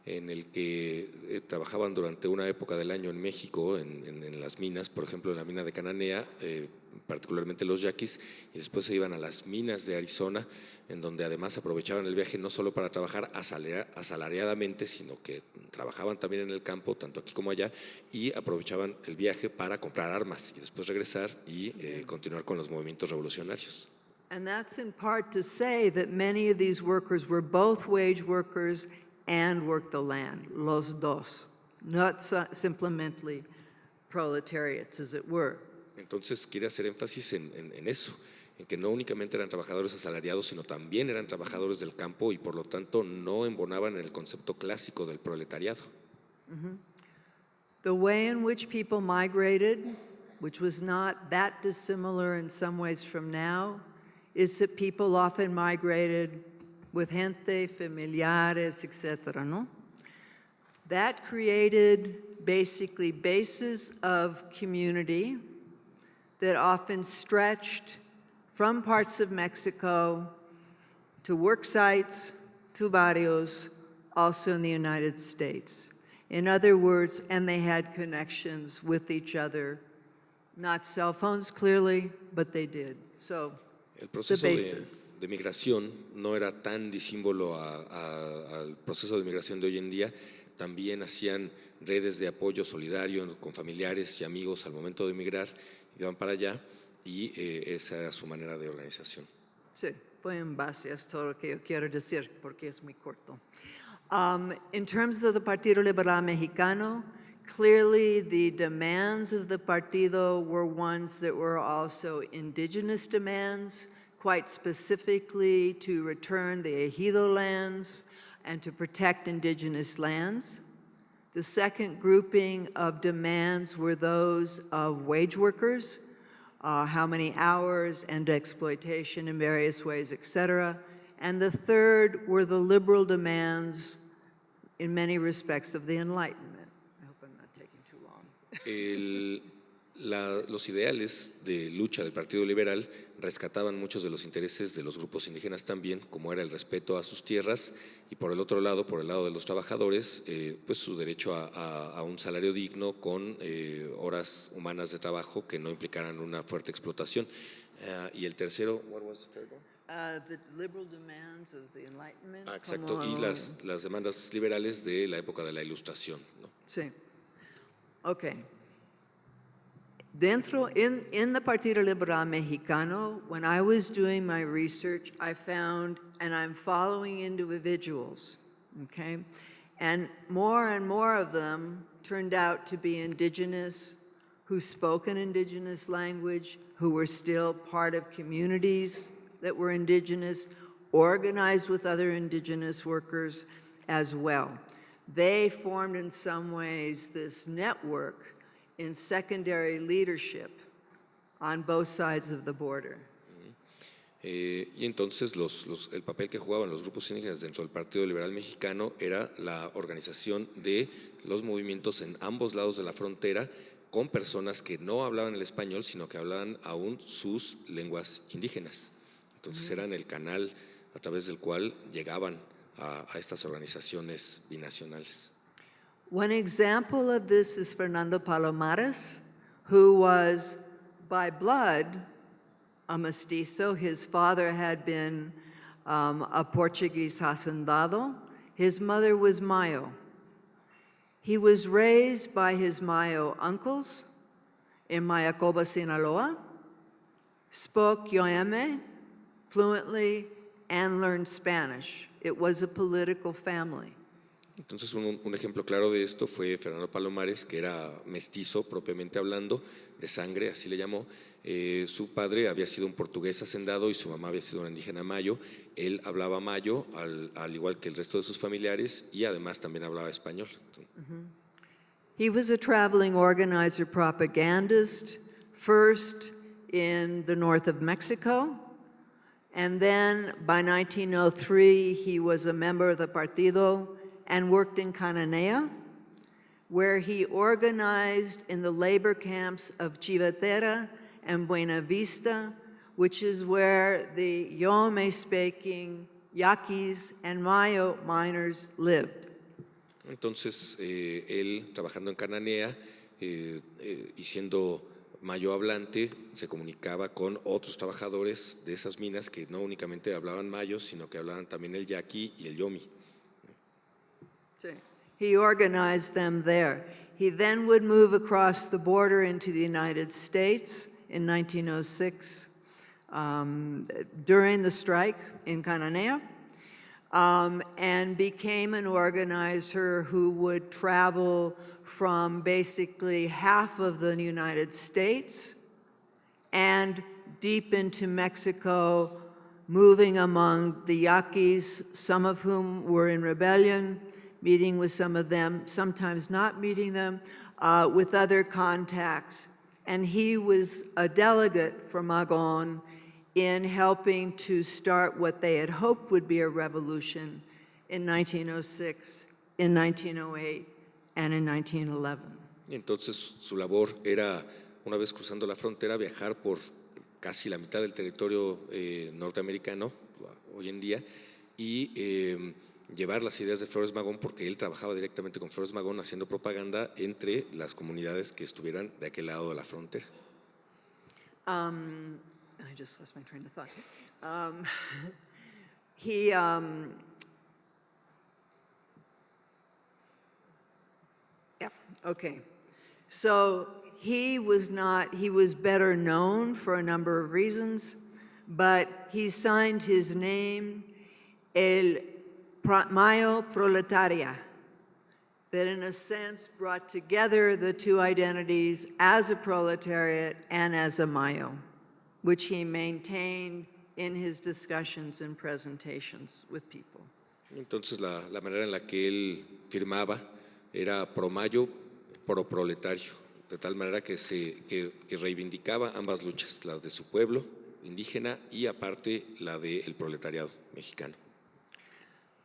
E: en el que trabajaban durante una época del año en México, en las minas, por ejemplo en la mina de Cananea, particularmente los yaquis, y después se iban a las minas de Arizona, en donde además aprovechaban el viaje no solo para trabajar asalariadamente, sino que trabajaban también en el campo, tanto aquí como allá, y aprovechaban el viaje para comprar armas y después regresar y continuar con los movimientos revolucionarios.
D: And that's in part to say that many of these workers were both wage workers and worked the land, los dos, not simplemente proletariats, as it were.
E: Entonces quiere hacer énfasis en eso, en que no únicamente eran trabajadores asalariados, sino también eran trabajadores del campo y por lo tanto no embonaban en el concepto clásico del proletariado.
D: Mm-hmm. The way in which people migrated, which was not that dissimilar in some ways from now, is that people often migrated with gente, familiares, etc., no? That created basically bases of community that often stretched from parts of Mexico to work sites, to barrios, also in the United States. In other words, and they had connections with each other, not cell phones clearly, but they did. So
E: el proceso de migración no era tan disímbolo al proceso de migración de hoy en día. También hacían redes de apoyo solidario con familiares y amigos al momento de emigrar, iban para allá y esa era su manera de organización.
D: Sí, fue en base a todo lo que yo quiero decir, porque es muy corto. In terms of the Partido Liberal Mexicano, clearly the demands of the partido were ones that were also indigenous demands, quite specifically to return the ejido lands and to protect indigenous lands. The second grouping of demands were those of wage workers, how many hours and exploitation in various ways, etc. And the third were the liberal demands in many respects of the Enlightenment. I hope I'm not taking too long.
E: Los ideales de lucha del Partido Liberal rescataban muchos de los intereses de los grupos indígenas también, como era el respeto a sus tierras y por el otro lado, por el lado de los trabajadores, pues su derecho a un salario digno con horas humanas de trabajo que no implicaran una fuerte explotación. Y el tercero, what was the third one?
D: The liberal demands of the Enlightenment.
E: Exacto, y las demandas liberales de la época de la Ilustración, ¿no?
D: Sí. Okay. In the Partido Liberal Mexicano, when I was doing my research, I found, and I'm following individuals, okay? And more of them turned out to be indigenous, who spoke an indigenous language, who were still part of communities that were indigenous, organized with other indigenous workers as well. They formed in some ways this network in secondary leadership on both sides of the border.
E: Y entonces el papel que jugaban los grupos indígenas dentro del Partido Liberal Mexicano era la organización de los movimientos en ambos lados de la frontera con personas que no hablaban el español, sino que hablaban aún sus lenguas indígenas. Entonces eran el canal a través del cual llegaban a estas organizaciones binacionales.
D: One example of this is Fernando Palomares, who was by blood a mestizo. His father had been a Portuguese hacendado. His mother was Mayo. He was raised by his Mayo uncles in Mayacoba, Sinaloa, spoke Yoeme fluently, and learned Spanish. It was a political family.
E: Entonces un ejemplo claro de esto fue Fernando Palomares, que era mestizo propiamente hablando, de sangre, así le llamó. Su padre había sido un portugués hacendado y su mamá había sido una indígena mayo. Él hablaba mayo, al igual que el resto de sus familiares, y además también hablaba español.
D: He was a traveling organizer propagandist, first in the north of Mexico, and then by 1903 he was a member of the Partido and worked in Cananea, where he organized in the labor camps of Chivatera and Buena Vista, which is where the Yome-speaking Yaquis and Mayo miners lived.
E: Entonces él, trabajando en Cananea y siendo mayo hablante, se comunicaba con otros trabajadores de esas minas que no únicamente hablaban mayo, sino que hablaban también el yaqui y el yomi.
D: He organized them there. He then would move across the border into the United States in 1906 during the strike in Cananea, and became an organizer who would travel from basically half of the United States and deep into Mexico, moving among the Yaquis, some of whom were in rebellion, meeting with some of them, sometimes not meeting them, with other contacts. And he was a delegate for Magon in helping to start what they had hoped would be a revolution in 1906, in 1908, and in 1911.
E: Entonces su labor era, una vez cruzando la frontera, viajar por casi la mitad del territorio norteamericano hoy en día y llevar las ideas de Flores Magón, porque él trabajaba directamente con Flores Magón haciendo propaganda entre las comunidades que estuvieran de aquel lado de la frontera.
D: I just lost my train of thought. Yeah, okay. So he was better known for a number of reasons, but he signed his name El Mayo Proletaria, that in a sense brought together the two identities as a proletariat and as a Mayo, which he maintained in his discussions and presentations with people.
E: Entonces la manera en la que él firmaba era pro mayo, pro proletario, de tal manera que reivindicaba ambas luchas, la de su pueblo indígena y aparte la del proletariado mexicano.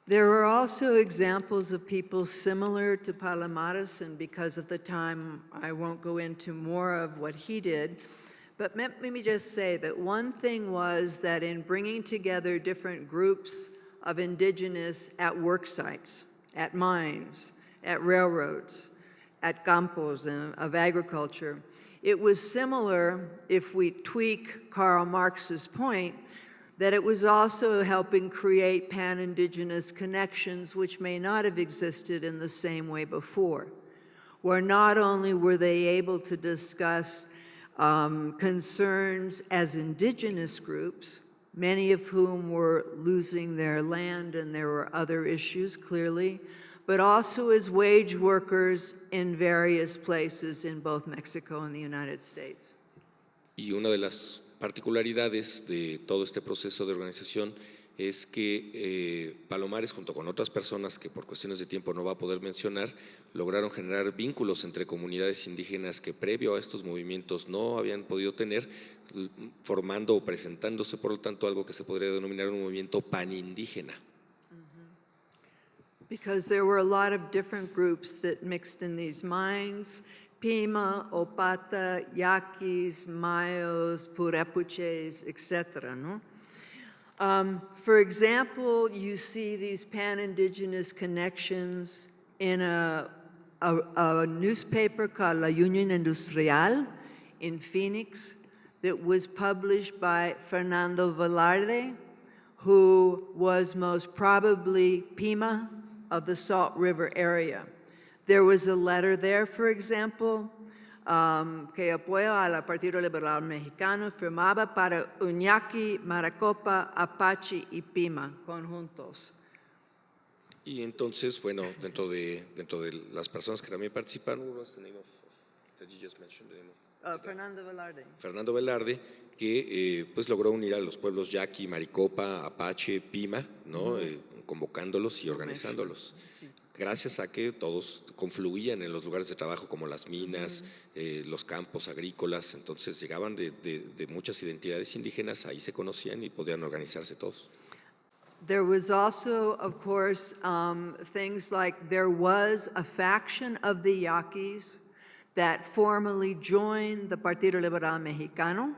D: There are also examples of people similar to Palomares, and because of the time, I won't go into more of what he did. But let me just say that one thing was that in bringing together different groups of indigenous at work sites, at mines, at railroads, at campos of agriculture, It was similar, if we tweak Karl Marx's point, that it was also helping create pan-indigenous connections which may not have existed in the same way before, where not only were they able to discuss concerns as indigenous groups, many of whom were losing their land, and there were other issues, clearly, but also as wage workers in various places in both Mexico and the United States.
E: Y una de las particularidades de todo este proceso de organización es que Palomares, junto con otras personas que por cuestiones de tiempo no va a poder mencionar, lograron generar vínculos entre comunidades indígenas que previo a estos movimientos no habían podido tener, formando o presentándose, por lo tanto, algo que se podría denominar un movimiento panindígena.
D: Because there were a lot of different groups that mixed in these mines: Pima, Opata, Yaquis, Mayos, Purepuches, etc. No? For example, you see these pan-indigenous connections in a newspaper called La Unión Industrial in Phoenix that was published by Fernando Velarde, who was most probably Pima of the Salt River area. There was a letter there, for example, que apoya al Partido Liberal Mexicano, firmaba para Uñaki, Maricopa, Apache y Pima, conjuntos.
E: Y entonces, bueno, dentro de las personas que también participaron, what was the name of that you just mentioned, the name of
D: Fernando Velarde.
E: Fernando Velarde, que pues logró unir a los pueblos Yaqui, Maricopa, Apache, Pima, ¿no? Convocándolos y organizándolos.
D: Sí.
E: Gracias a que todos confluían en los lugares de trabajo como las minas, los campos agrícolas, entonces llegaban de muchas identidades indígenas, ahí se conocían y podían organizarse todos.
D: There was also, of course, things like there was a faction of the Yaquis that formally joined the Partido Liberal Mexicano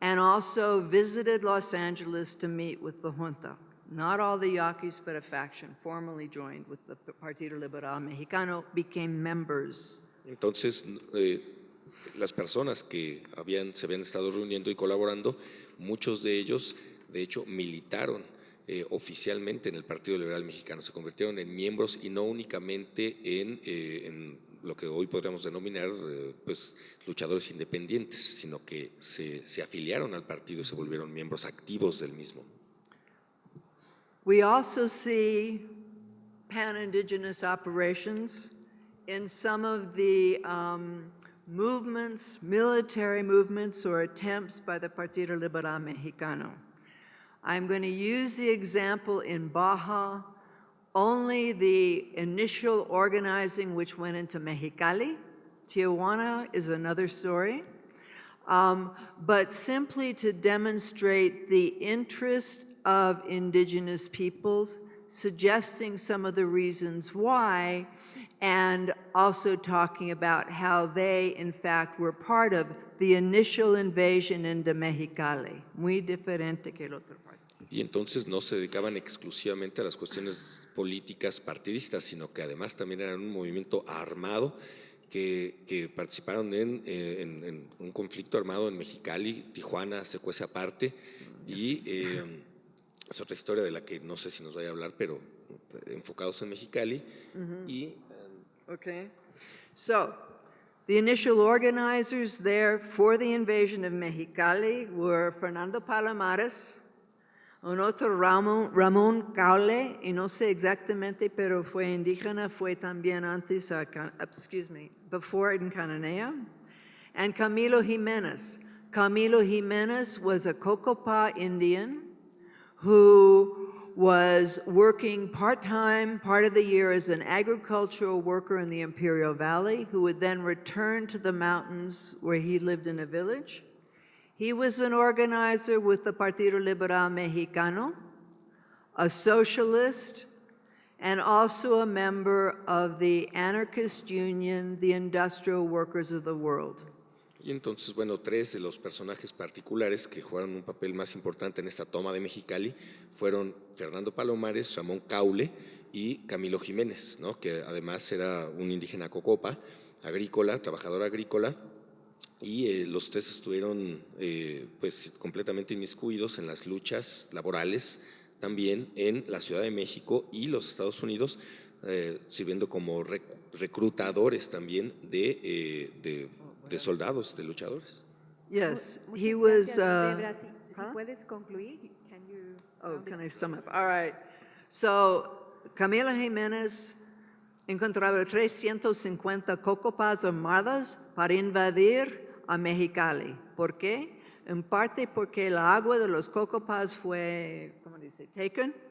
D: and also visited Los Angeles to meet with the junta. Not all the Yaquis, but a faction formally joined with the Partido Liberal Mexicano, became members.
E: Entonces, las personas que se habían estado reuniendo y colaborando, muchos de ellos, de hecho, militaron oficialmente en el Partido Liberal Mexicano, se convirtieron en miembros y no únicamente en lo que hoy podríamos denominar pues, luchadores independientes, sino que se afiliaron al partido y se volvieron miembros activos del mismo.
D: We also see pan-indigenous operations in some of the movements, military movements or attempts by the Partido Liberal Mexicano. I'm going to use the example in Baja, only the initial organizing which went into Mexicali. Tijuana is another story. But simply to demonstrate the interest of indigenous peoples, suggesting some of the reasons why, and also talking about how they, in fact, were part of the initial invasion into Mexicali. Muy diferente que el otro parte.
E: Y entonces no se dedicaban exclusivamente a las cuestiones políticas partidistas, sino que además también eran un movimiento armado que participaron en un conflicto armado en Mexicali. Tijuana se cuece aparte y es otra historia de la que no sé si nos vaya a hablar, pero enfocados en Mexicali.
D: Okay. So, the initial organizers there for the invasion of Mexicali were Fernando Palomares, un otro Ramón Caule, y no sé exactamente, pero fue indígena, fue también antes, before in Cananea, and Camilo Jimenez. Camilo Jimenez was a Cocopah Indian who was working part-time, part of the year as an agricultural worker in the Imperial Valley, who would then return to the mountains where he lived in a village. He was an organizer with the Partido Liberal Mexicano, a socialist, and also a member of the anarchist union, the Industrial Workers of the World.
E: Y entonces, bueno, tres de los personajes particulares que jugaron un papel más importante en esta toma de Mexicali fueron Fernando Palomares, Ramón Caule y Camilo Jiménez, ¿no? Que además era un indígena cocopa, agrícola, trabajador agrícola, y los tres estuvieron pues completamente inmiscuidos en las luchas laborales también en la Ciudad de México y los Estados Unidos, sirviendo como reclutadores también de soldados, de luchadores.
D: Yes,
B: Muchas
D: he was.
B: gracias, Debra. Si
D: huh?
B: puedes concluir, can you?
D: Oh, can I sum up? All right. So, Camila Jiménez encontraba 350 cocopas armadas para invadir a Mexicali. ¿Por qué? En parte porque el agua de los cocopas fue, ¿cómo dice? Taken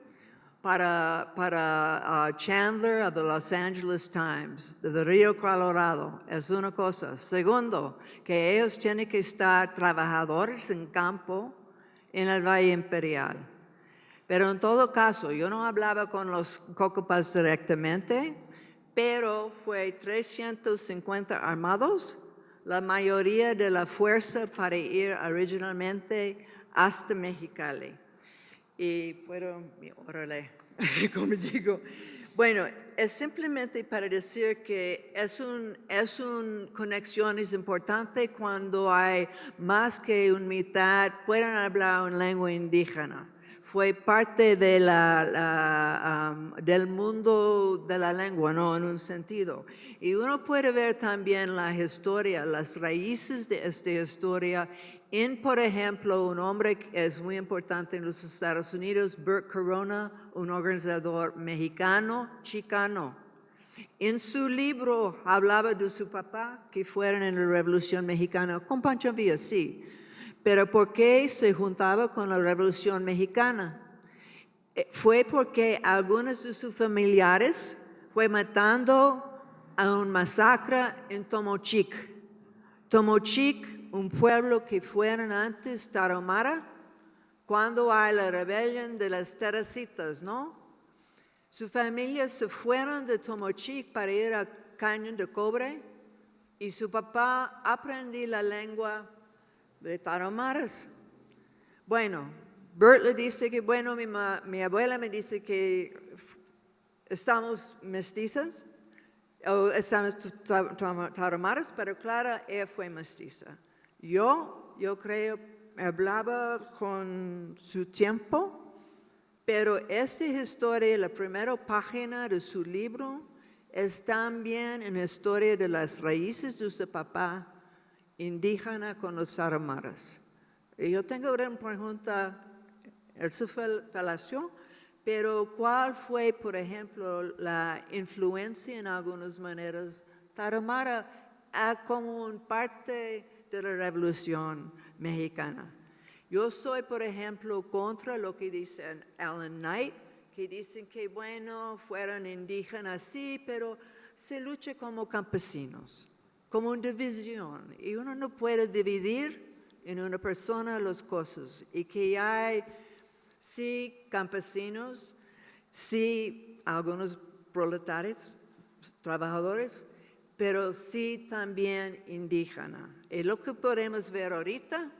D: para Chandler of the Los Angeles Times, de Río Colorado. Es una cosa. Segundo, que ellos tienen que estar trabajadores en campo en el Valle Imperial. Pero en todo caso, yo no hablaba con los cocopas directamente, pero fue 350 armados, la mayoría de la fuerza para ir originalmente hasta Mexicali. Y fueron, órale, como digo, bueno, es simplemente para decir que es un conexión es importante cuando hay más que una mitad pueden hablar una lengua indígena. Fue parte de del mundo de la lengua, ¿no? En un sentido. Y uno puede ver también la historia, las raíces de esta historia en, por ejemplo, un hombre que es muy importante en los Estados Unidos, Bert Corona, un organizador mexicano, chicano. En su libro hablaba de su papá que fueron en la Revolución Mexicana, con Pancho Villa, sí. Pero ¿por qué se juntaba con la Revolución Mexicana? Fue porque algunos de sus familiares fue matando a un masacre en Tomochic. Tomochic, un pueblo que fueron antes Tarahumara, cuando hay la rebelión de las Teresitas, ¿no? Su familia se fueron de Tomochic para ir a Cañón de Cobre y su papá aprendió la lengua de Tarahumaras. Bueno, Bert le dice que, bueno, mi abuela me dice que estamos mestizas, o estamos tarahumaras, pero claro, ella fue mestiza. Yo creo, hablaba con su tiempo, pero esta historia, la primera página de su libro, es también una historia de las raíces de su papá indígena con los tarahumaras. Y yo tengo una pregunta, él se falació, pero ¿cuál fue, por ejemplo, la influencia en algunas maneras tarahumara como una parte de la Revolución Mexicana? Yo soy, por ejemplo, contra lo que dice Alan Knight, que dicen que, bueno, fueron indígenas, sí, pero se lucha como campesinos, como una división. Y uno no puede dividir en una persona las cosas. Y que hay, sí, campesinos, sí, algunos proletarios, trabajadores, pero sí también indígenas. Y lo que podemos ver ahorita,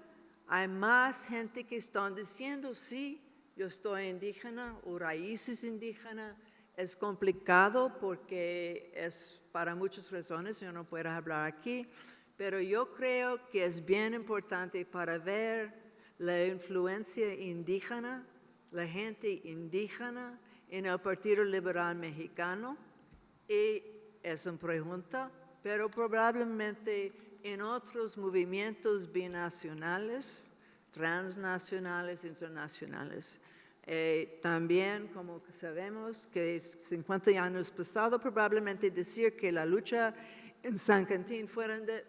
D: hay más gente que están diciendo, sí, yo estoy indígena o raíces indígenas. Es complicado porque es para muchas razones, yo no puedo hablar aquí, pero yo creo que es bien importante para ver la influencia indígena, la gente indígena en el Partido Liberal Mexicano. Y es una pregunta, pero probablemente en otros movimientos binacionales, transnacionales, internacionales. También, como sabemos, que 50 años pasado, probablemente decir que la lucha en San Quintín fueron de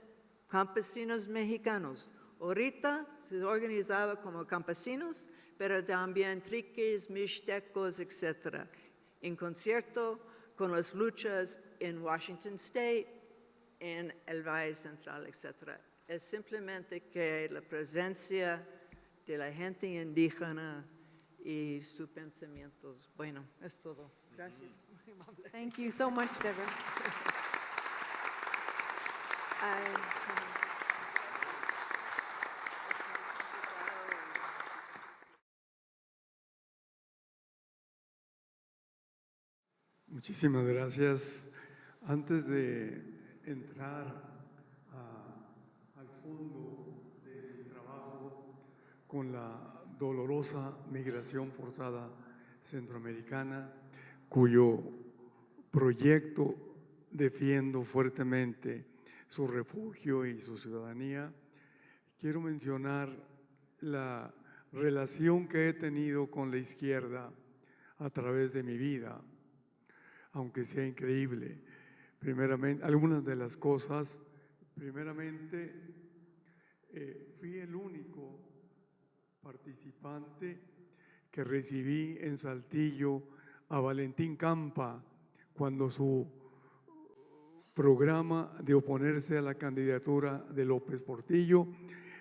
D: campesinos mexicanos. Ahorita se organizaba como campesinos, pero también triques, mixtecos, etc. En concierto con las luchas en Washington State, en el Valle Central, etc. Es simplemente que la presencia de la gente indígena y sus pensamientos. Bueno, es todo. Gracias.
B: Thank you so much, Deborah.
F: Muchísimas gracias. Antes de entrar al con la dolorosa migración forzada centroamericana, cuyo proyecto defiendo fuertemente su refugio y su ciudadanía. Quiero mencionar la relación que he tenido con la izquierda a través de mi vida, aunque sea increíble. Primeramente, algunas de las cosas, primeramente, fui el único participante que recibí en Saltillo a Valentín Campa cuando su programa de oponerse a la candidatura de López Portillo,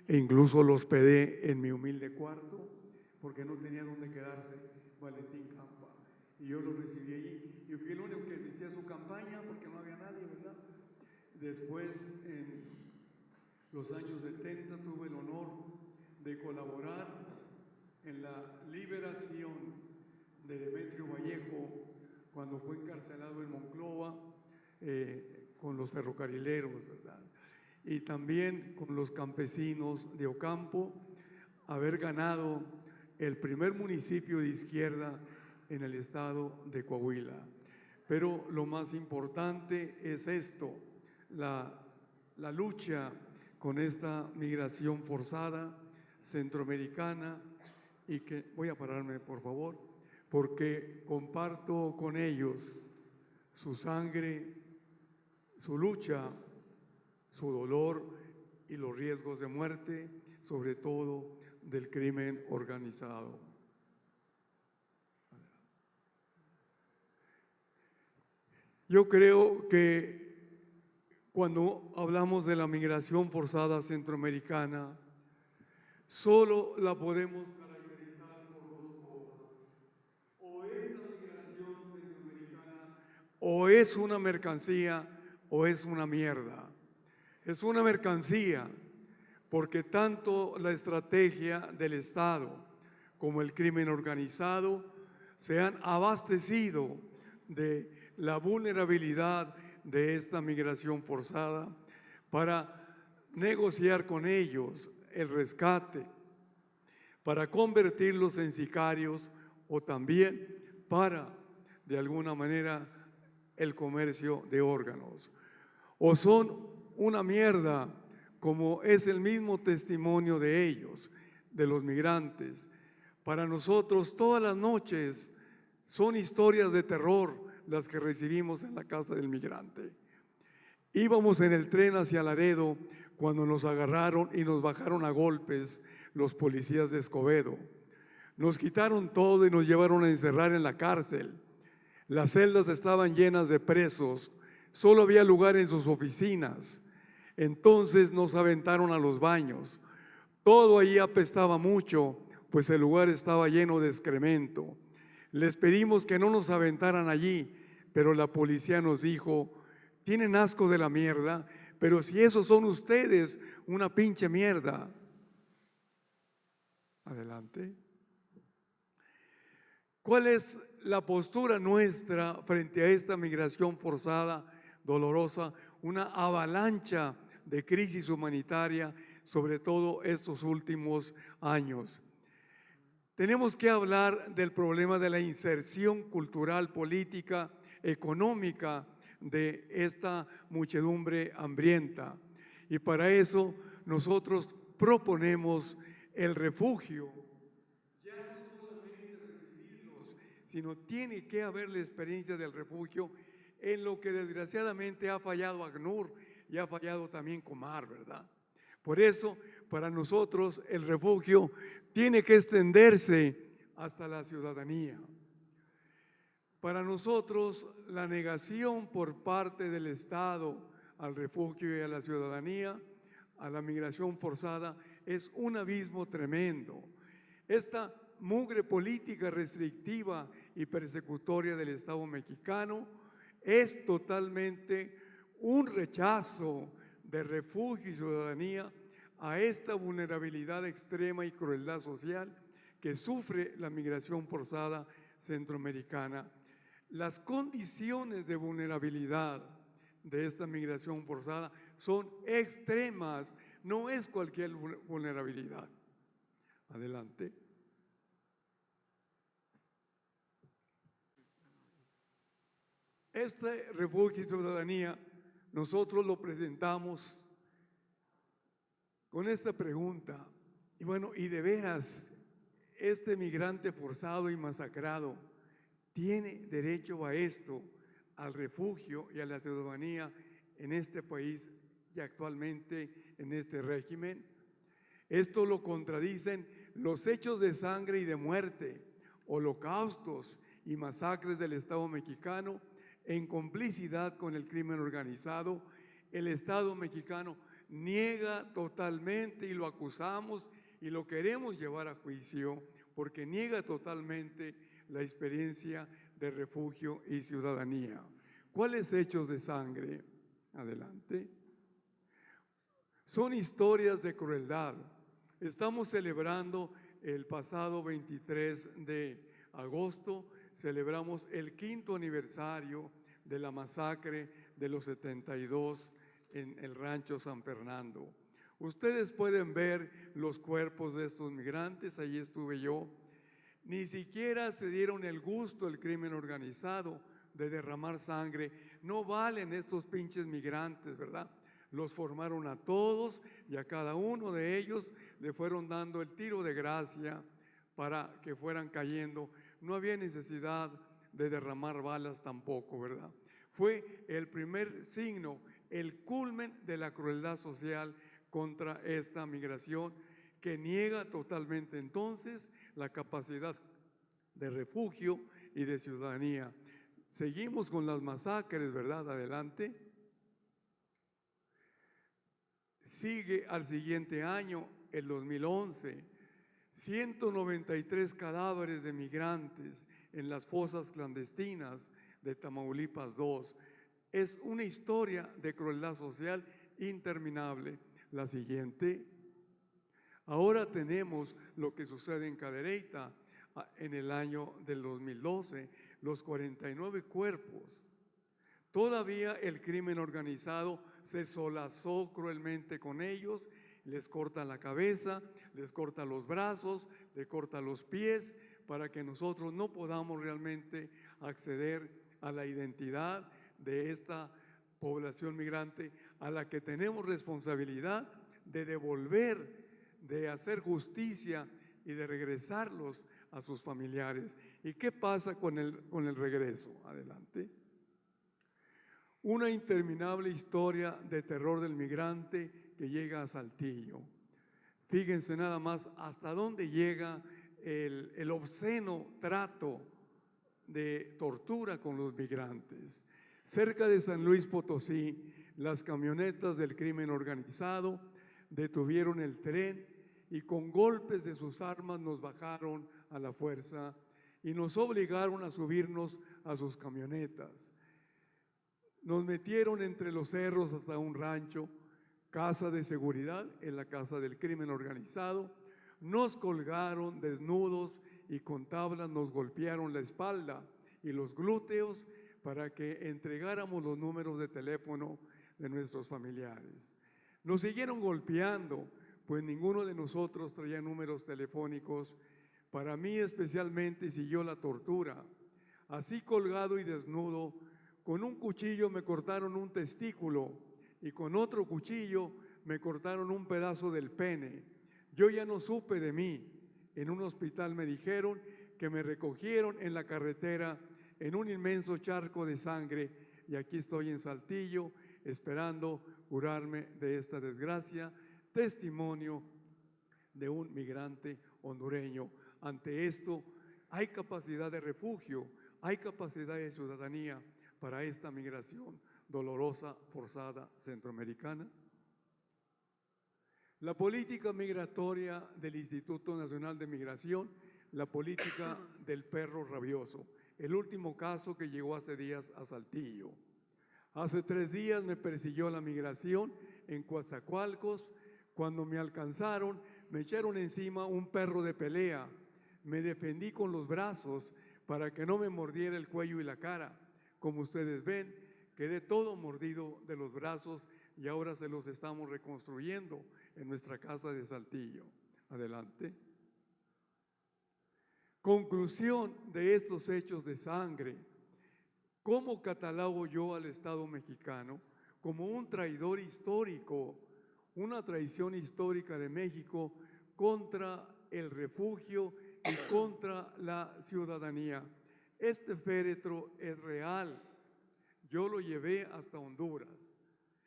F: e incluso lo hospedé en mi humilde cuarto porque no tenía dónde quedarse Valentín Campa. Y yo lo recibí allí y fui el único que asistía a su campaña porque no había nadie, ¿verdad? Después, en los años 70, tuve el honor de colaborar en la liberación de Demetrio Vallejo cuando fue encarcelado en Monclova con los ferrocarrileros, ¿verdad? Y también con los campesinos de Ocampo, haber ganado el primer municipio de izquierda en el estado de Coahuila. Pero lo más importante es esto, la lucha con esta migración forzada centroamericana, y que voy a pararme, por favor, porque comparto con ellos su sangre, su lucha, su dolor y los riesgos de muerte, sobre todo del crimen organizado. Yo creo que cuando hablamos de la migración forzada centroamericana, solo la podemos caracterizar por dos cosas. O es la migración centroamericana, o es una mercancía, o es una mierda. Es una mercancía porque tanto la estrategia del Estado como el crimen organizado se han abastecido de la vulnerabilidad de esta migración forzada para negociar con ellos el rescate, para convertirlos en sicarios o también para, de alguna manera, el comercio de órganos. O son una mierda, como es el mismo testimonio de ellos, de los migrantes. Para nosotros todas las noches son historias de terror las que recibimos en la casa del migrante. Íbamos en el tren hacia Laredo cuando nos agarraron y nos bajaron a golpes los policías de Escobedo. Nos quitaron todo y nos llevaron a encerrar en la cárcel. Las celdas estaban llenas de presos, solo había lugar en sus oficinas. Entonces nos aventaron a los baños. Todo allí apestaba mucho, pues el lugar estaba lleno de excremento. Les pedimos que no nos aventaran allí, pero la policía nos dijo: tienen asco de la mierda, pero si esos son ustedes, una pinche mierda. Adelante. ¿Cuál es la postura nuestra frente a esta migración forzada, dolorosa, una avalancha de crisis humanitaria, sobre todo estos últimos años? Tenemos que hablar del problema de la inserción cultural, política, económica de esta muchedumbre hambrienta. Y para eso nosotros proponemos el refugio. Ya no solamente recibirlos, sino tiene que haber la experiencia del refugio, en lo que desgraciadamente ha fallado ACNUR y ha fallado también Comar, ¿verdad? Por eso, para nosotros, el refugio tiene que extenderse hasta la ciudadanía. Para nosotros, la negación por parte del Estado al refugio y a la ciudadanía, a la migración forzada, es un abismo tremendo. Esta mugre política restrictiva y persecutoria del Estado mexicano es totalmente un rechazo de refugio y ciudadanía a esta vulnerabilidad extrema y crueldad social que sufre la migración forzada centroamericana. Las condiciones de vulnerabilidad de esta migración forzada son extremas, no es cualquier vulnerabilidad. Adelante. Este refugio y ciudadanía nosotros lo presentamos con esta pregunta. Y bueno, y de veras, este migrante forzado y masacrado tiene derecho a esto, al refugio y a la ciudadanía en este país y actualmente en este régimen. Esto lo contradicen los hechos de sangre y de muerte, holocaustos y masacres del Estado mexicano en complicidad con el crimen organizado. El Estado mexicano niega totalmente, y lo acusamos y lo queremos llevar a juicio, porque niega totalmente la experiencia de refugio y ciudadanía. ¿Cuáles hechos de sangre? Adelante. Son historias de crueldad. Estamos celebrando el pasado 23 de agosto, celebramos el 5º aniversario de la masacre de los 72 en el rancho San Fernando. Ustedes pueden ver los cuerpos de estos migrantes, allí estuve yo. Ni siquiera se dieron el gusto el crimen organizado de derramar sangre. No valen estos pinches migrantes, ¿verdad? Los formaron a todos y a cada uno de ellos le fueron dando el tiro de gracia para que fueran cayendo. No había necesidad de derramar balas tampoco, ¿verdad? Fue el primer signo, el culmen de la crueldad social contra esta migración, que niega totalmente entonces la capacidad de refugio y de ciudadanía. Seguimos con las masacres, ¿verdad? Adelante. Sigue al siguiente año, el 2011, 193 cadáveres de migrantes en las fosas clandestinas de Tamaulipas II. Es una historia de crueldad social interminable. La siguiente. Ahora tenemos lo que sucede en Cadereyta en el año del 2012, los 49 cuerpos. Todavía el crimen organizado se solazó cruelmente con ellos, les corta la cabeza, les corta los brazos, les corta los pies, para que nosotros no podamos realmente acceder a la identidad de esta población migrante, a la que tenemos responsabilidad de devolver, de hacer justicia y de regresarlos a sus familiares. ¿Y qué pasa con el regreso? Adelante. Una interminable historia de terror del migrante que llega a Saltillo. Fíjense nada más hasta dónde llega el obsceno trato de tortura con los migrantes. Cerca de San Luis Potosí, las camionetas del crimen organizado detuvieron el tren y con golpes de sus armas nos bajaron a la fuerza y nos obligaron a subirnos a sus camionetas. Nos metieron entre los cerros hasta un rancho, casa de seguridad en la casa del crimen organizado. Nos colgaron desnudos y con tablas nos golpearon la espalda y los glúteos para que entregáramos los números de teléfono de nuestros familiares. Nos siguieron golpeando, pues ninguno de nosotros traía números telefónicos. Para mí especialmente siguió la tortura. Así colgado y desnudo, con un cuchillo me cortaron un testículo y con otro cuchillo me cortaron un pedazo del pene. Yo ya no supe de mí. En un hospital me dijeron que me recogieron en la carretera en un inmenso charco de sangre y aquí estoy en Saltillo esperando curarme de esta desgracia. Testimonio de un migrante hondureño. Ante esto, hay capacidad de refugio, hay capacidad de ciudadanía para esta migración dolorosa, forzada, centroamericana. La política migratoria del Instituto Nacional de Migración, la política del perro rabioso. El último caso que llegó hace días a Saltillo. Hace 3 días me persiguió la migración en Coatzacoalcos. Cuando me alcanzaron, me echaron encima un perro de pelea. Me defendí con los brazos para que no me mordiera el cuello y la cara. Como ustedes ven, quedé todo mordido de los brazos y ahora se los estamos reconstruyendo en nuestra casa de Saltillo. Adelante. Conclusión de estos hechos de sangre. ¿Cómo catalogo yo al Estado mexicano? Como un traidor histórico, una traición histórica de México contra el refugio y contra la ciudadanía. Este féretro es real. Yo lo llevé hasta Honduras.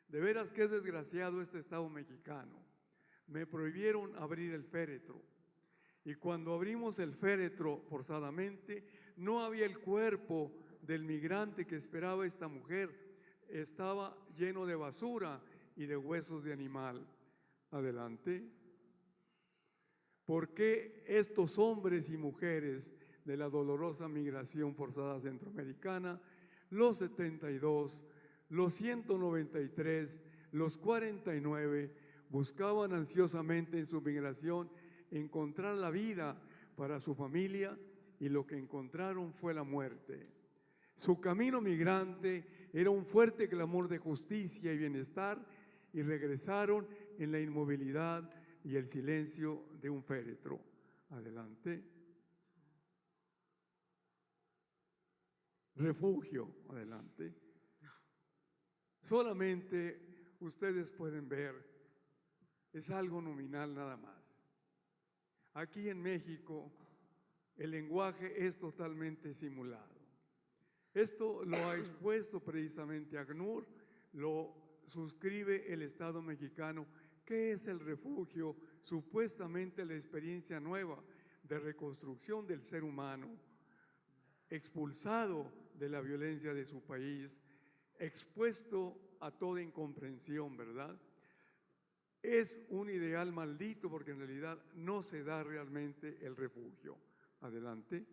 F: De veras que es desgraciado este Estado mexicano. Me prohibieron abrir el féretro. Y cuando abrimos el féretro forzadamente, no había el cuerpo del migrante que esperaba esta mujer. Estaba lleno de basura y de huesos de animal. Adelante. ¿Por qué estos hombres y mujeres de la dolorosa migración forzada centroamericana, los 72, los 193, los 49, buscaban ansiosamente en su migración encontrar la vida para su familia y lo que encontraron fue la muerte? Su camino migrante era un fuerte clamor de justicia y bienestar y regresaron en la inmovilidad y el silencio de un féretro. Adelante. Refugio, adelante. Solamente ustedes pueden ver, es algo nominal nada más. Aquí en México el lenguaje es totalmente simulado. Esto lo ha expuesto precisamente ACNUR, lo suscribe el Estado mexicano. ¿Qué es el refugio? Supuestamente la experiencia nueva de reconstrucción del ser humano, expulsado de la violencia de su país, expuesto a toda incomprensión, ¿verdad? Es un ideal maldito porque en realidad no se da realmente el refugio. Adelante.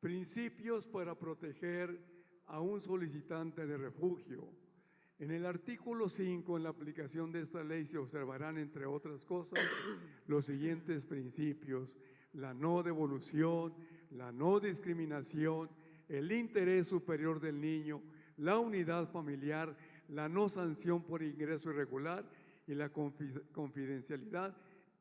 F: Principios para proteger a un solicitante de refugio. En el artículo 5, en la aplicación de esta ley, se observarán, entre otras cosas, los siguientes principios: la no devolución, la no discriminación, el interés superior del niño, la unidad familiar, la no sanción por ingreso irregular y la confidencialidad,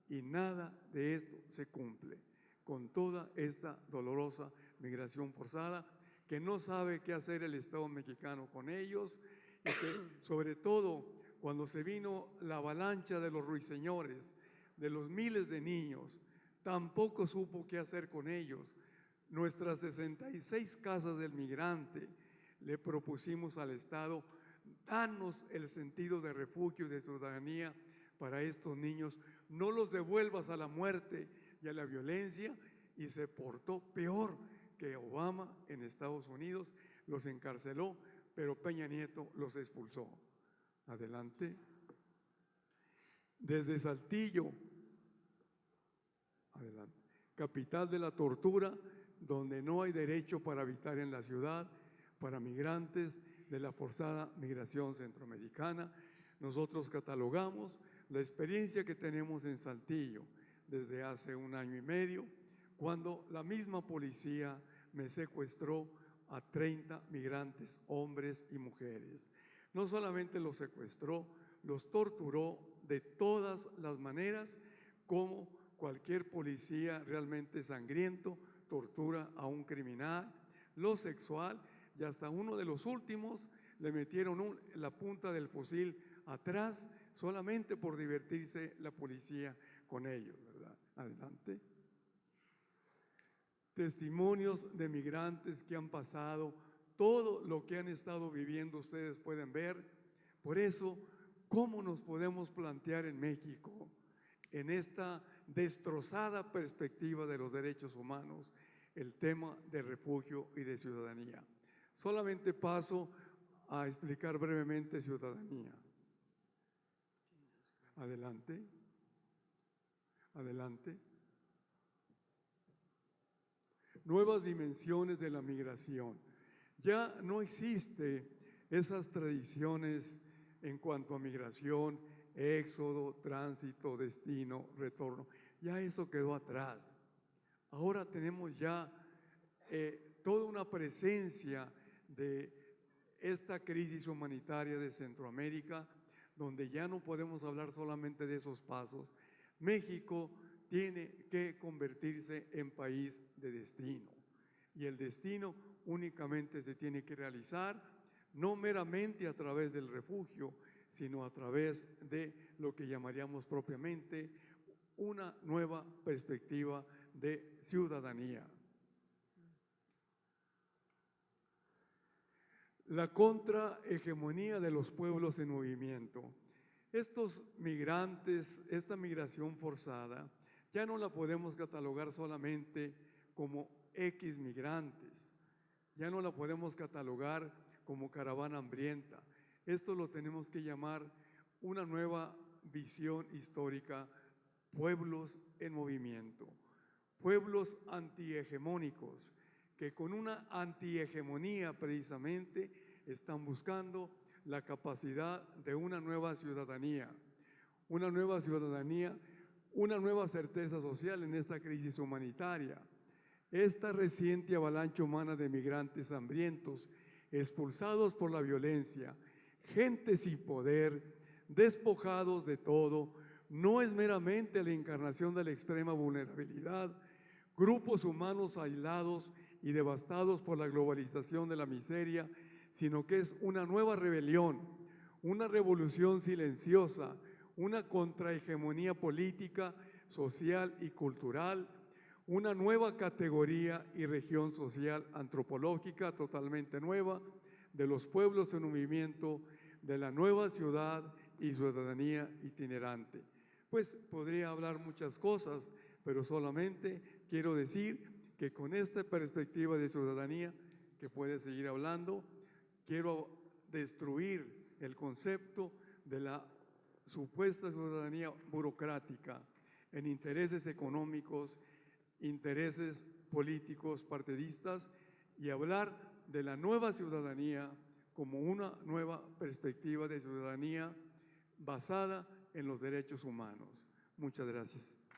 F: y nada de esto se cumple con toda esta dolorosa migración forzada, que no sabe qué hacer el Estado mexicano con ellos, y que sobre todo cuando se vino la avalancha de los ruiseñores, de los miles de niños, tampoco supo qué hacer con ellos. Nuestras 66 casas del migrante le propusimos al Estado: danos el sentido de refugio y de ciudadanía para estos niños, no los devuelvas a la muerte y a la violencia. Y se portó peor que Obama en Estados Unidos, los encarceló, pero Peña Nieto los expulsó. Adelante. Desde Saltillo, adelante, capital de la tortura, donde no hay derecho para habitar en la ciudad para migrantes de la forzada migración centroamericana, nosotros catalogamos la experiencia que tenemos en Saltillo desde hace 1 año y medio, cuando la misma policía me secuestró a 30 migrantes, hombres y mujeres. No solamente los secuestró, los torturó de todas las maneras, como cualquier policía realmente sangriento tortura a un criminal, lo sexual, y hasta uno de los últimos le metieron la punta del fusil atrás solamente por divertirse la policía con ellos, ¿verdad? Adelante. Testimonios de migrantes que han pasado, todo lo que han estado viviendo, ustedes pueden ver. Por eso, ¿cómo nos podemos plantear en México, en esta destrozada perspectiva de los derechos humanos, el tema de refugio y de ciudadanía? Solamente paso a explicar brevemente ciudadanía. Adelante. Adelante. Nuevas dimensiones de la migración. Ya no existe esas tradiciones en cuanto a migración, éxodo, tránsito, destino, retorno. Ya eso quedó atrás. Ahora tenemos ya toda una presencia de esta crisis humanitaria de Centroamérica, donde ya no podemos hablar solamente de esos pasos. México tiene que convertirse en país de destino. Y el destino únicamente se tiene que realizar no meramente a través del refugio, sino a través de lo que llamaríamos propiamente una nueva perspectiva de ciudadanía. La contrahegemonía de los pueblos en movimiento. Estos migrantes, esta migración forzada, ya no la podemos catalogar solamente como X migrantes, ya no la podemos catalogar como caravana hambrienta. Esto lo tenemos que llamar una nueva visión histórica, pueblos en movimiento, pueblos antihegemónicos, que con una antihegemonía precisamente están buscando la capacidad de una nueva ciudadanía, una nueva certeza social en esta crisis humanitaria. Esta reciente avalancha humana de migrantes hambrientos, expulsados por la violencia, gente sin poder, despojados de todo, no es meramente la encarnación de la extrema vulnerabilidad, grupos humanos aislados y devastados por la globalización de la miseria, sino que es una nueva rebelión, una revolución silenciosa, una contrahegemonía política, social y cultural, una nueva categoría y región social antropológica totalmente nueva de los pueblos en movimiento, de la nueva ciudad y ciudadanía itinerante. Pues podría hablar muchas cosas, pero solamente quiero decir que con esta perspectiva de ciudadanía, que puede seguir hablando, quiero destruir el concepto de la supuesta ciudadanía burocrática en intereses económicos, intereses políticos partidistas, y hablar de la nueva ciudadanía como una nueva perspectiva de ciudadanía basada en los derechos humanos. Muchas gracias.